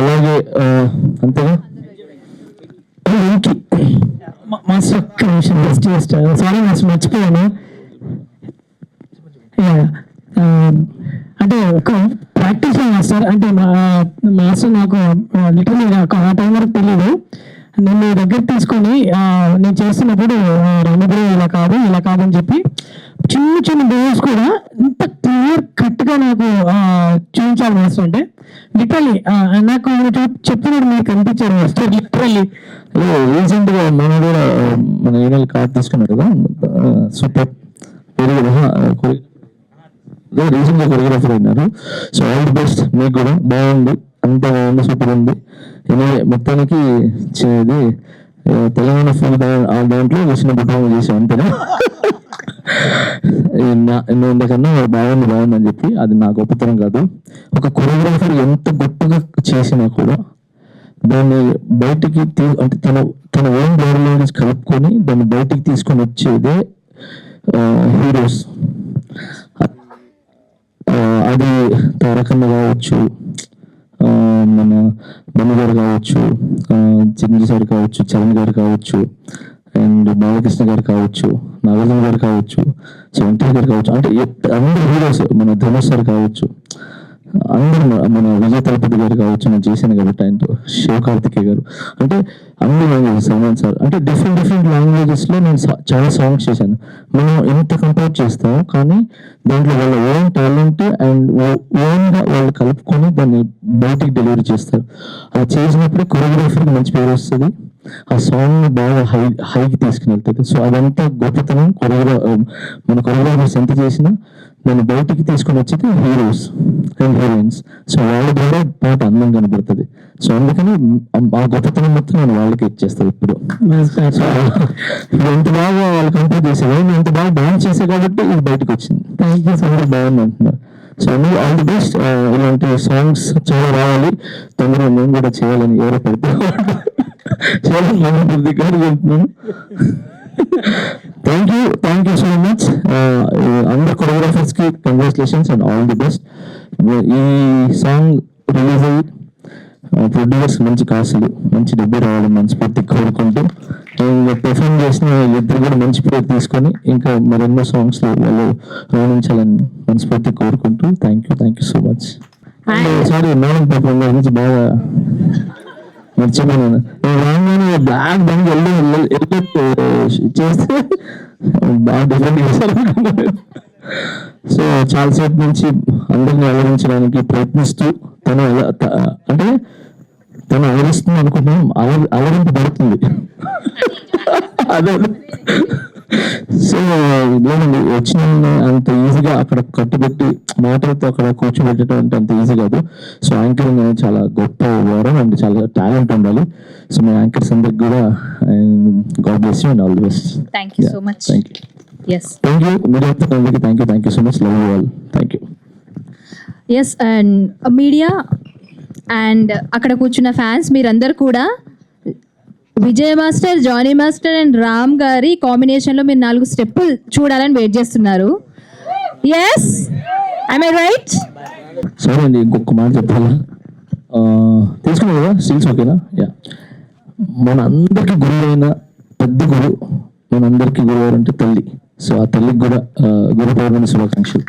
Speaker 6: అలాగే అంతేగా
Speaker 5: మాస్టర్ సారీ మాస్టర్ మర్చిపోయాను. అంటే ఒక ప్రాక్టీస్ మాస్టర్ అంటే మాస్టర్ నాకు లిటరలీ ఆ టైం వరకు తెలియదు. నేను మీ దగ్గర తీసుకొని నేను చేస్తున్నప్పుడు రామగురు ఇలా కాదు అని చెప్పి చిన్న చిన్న డోర్స్ కూడా ఇంత క్లియర్ కట్గా నాకు చూపించాలి మాస్టర్. అంటే లిటరల్లీ నాకు ఆయన చెప్పినప్పుడు మీకు అనిపించారు మాస్టర్ లిటరల్లీ.
Speaker 6: రీసెంట్ గా మన కూడా మన ఏమైనా కార్డ్ తీసుకున్నారు కదా, సూపర్ వెరీ గుడ్. రీసెంట్ గా కొరియోగ్రాఫర్ అయినారు. సో ఆల్ ది బెస్ట్ మీకు కూడా. బాగుంది, అంత బాగుంది, సూపర్ ఉంది. మొత్తానికి ఇది తెలంగాణ ఫుల్ దాంట్లో వచ్చిన బుట్టం చేసాం అంతేనా. నేను ఇంతకన్నా బాగుంది అని చెప్పి, అది నా గొప్పతనం కాదు. ఒక కొరియోగ్రాఫర్ ఎంత గొప్పగా చేసినా కూడా దాన్ని బయటికి అంటే తన ఓన్ బాడీ లాంగ్వేజ్ కలుపుకొని దాన్ని బయటికి తీసుకొని వచ్చేదే హీరోస్. అది తారకన్న కావచ్చు, మన బన్ను గారు కావచ్చు, చిరంజీవి గారు కావచ్చు, చరణ్ గారు కావచ్చు, అండ్ బాలకృష్ణ గారు కావచ్చు, నాగార్జున గారు కావచ్చు, చంటి గారు కావచ్చు, అంటే అందరు హీరోస్, మన ధనుష్ గారు కావచ్చు, అందరూ, మన విజయ్ తలపతి గారు కావచ్చు, నేను చేశాను కాబట్టి ఆయనతో, శివకార్తికేయ గారు, అంటే అన్ని లాంగ్వేజెస్, సల్మాన్ సార్, అంటే డిఫరెంట్ లాంగ్వేజెస్లో నేను చాలా సాంగ్స్ చేశాను. మనం ఎంత కంపేర్ చేస్తామో కానీ దాంట్లో వాళ్ళ ఓన్ టాలెంట్ అండ్ ఓన్గా వాళ్ళు కలుపుకొని దాన్ని బయటికి డెలివరీ చేస్తారు. అలా చేసినప్పుడు కొరియోగ్రాఫర్కి మంచి పేరు వస్తుంది, ఆ సాంగ్ బాగా హైకి తీసుకుని వెళ్తుంది. సో అదంతా గొప్పతనం. మన కొరియోగ్రాఫర్స్ ఎంత చేసినా దాన్ని బయటికి తీసుకొని వచ్చేది హీరోస్ అండ్ హీరోయిన్స్. సో వాళ్ళ ద్వారా పాట అందం కనబడుతుంది. సో అందుకని ఆ గొప్పతనం మొత్తం నేను వాళ్ళకి ఇచ్చేస్తాను ఇప్పుడు. ఎంత బాగా వాళ్ళు కంప్లీట్ చేసేవాళ్ళు, నేను ఎంత బాగా డాన్స్ చేసే కాబట్టి ఇది బయటకు వచ్చింది. థ్యాంక్ యూ సో మచ్, బాగుంది అంటున్నారు. సో అందులో ఆల్ ది బెస్ట్. ఇలాంటి సాంగ్స్ చాలా రావాలి, తొందరగా మేము కూడా చేయాలని ఎవరో పెడితే చాలా మనస్ఫూర్తి గారు చెప్తున్నాను. Thank you so much. అందరు కొరియోగ్రాఫర్స్ కి congratulations and all the best. ఈ సాంగ్ రిలీజ్ అయ్యి ప్రొడ్యూసర్స్ మంచి కాసులు, మంచి డబ్బు రావడం మనస్ఫూర్తి కోరుకుంటూ, పెర్ఫార్మ్ చేసిన ఇద్దరు కూడా మంచి పేరు తీసుకొని ఇంకా మరెన్నో సాంగ్స్ వాళ్ళు రాణించాలని మనస్ఫూర్తి కోరుకుంటూ thank you so much. Sorry, Mohan పాపం గురించి బాగా మర్చిపోయాను. రాగానే బ్లాక్ బంక్ వెళ్ళి చేస్తే బాగా డిఫరెంట్ చేశారు. సో చాలాసేపు నుంచి అందరినీ అలరించడానికి ప్రయత్నిస్తూ అంటే తను అలరిస్తుంది అనుకుంటున్నాం, అలరింపబడుతుంది. అదే సో లేదండి, వచ్చిన అంత ఈజీగా అక్కడ కట్టుబెట్టి మాటలతో అక్కడ కూర్చోబెట్టడం అంటే అంత ఈజీ కాదు. సో యాంకరింగ్ అనేది చాలా గొప్ప వరం అండ్ చాలా టాలెంట్ ఉండాలి. సో మా యాంకర్స్ అందరికి కూడా God bless you and all the best.
Speaker 1: Thank you so much.
Speaker 6: Thank you మీరు అందరికీ thank you so much. Love you all. Thank you.
Speaker 1: Yes, and media and అక్కడ కూర్చున్న ఫ్యాన్స్ మీరందరూ కూడా Vijay master, Johnny master and Ram గారి కాంబినేషన్లో మీరు 4 స్టెప్పులు చూడాలని వెయిట్ చేస్తున్నారు. Yes, I my right?
Speaker 6: సరే అండి, ఇంకొక మాట చెప్పాలా? తీసుకున్నావు కదా స్టిల్స్, ఓకేనా? యా, మన అందరికీ గురువైన పెద్ద గురు, మనందరికీ గురువు అంటే తల్లి. సో ఆ తల్లికి కూడా గురు పౌర్ణమి శుభాకాంక్షలు.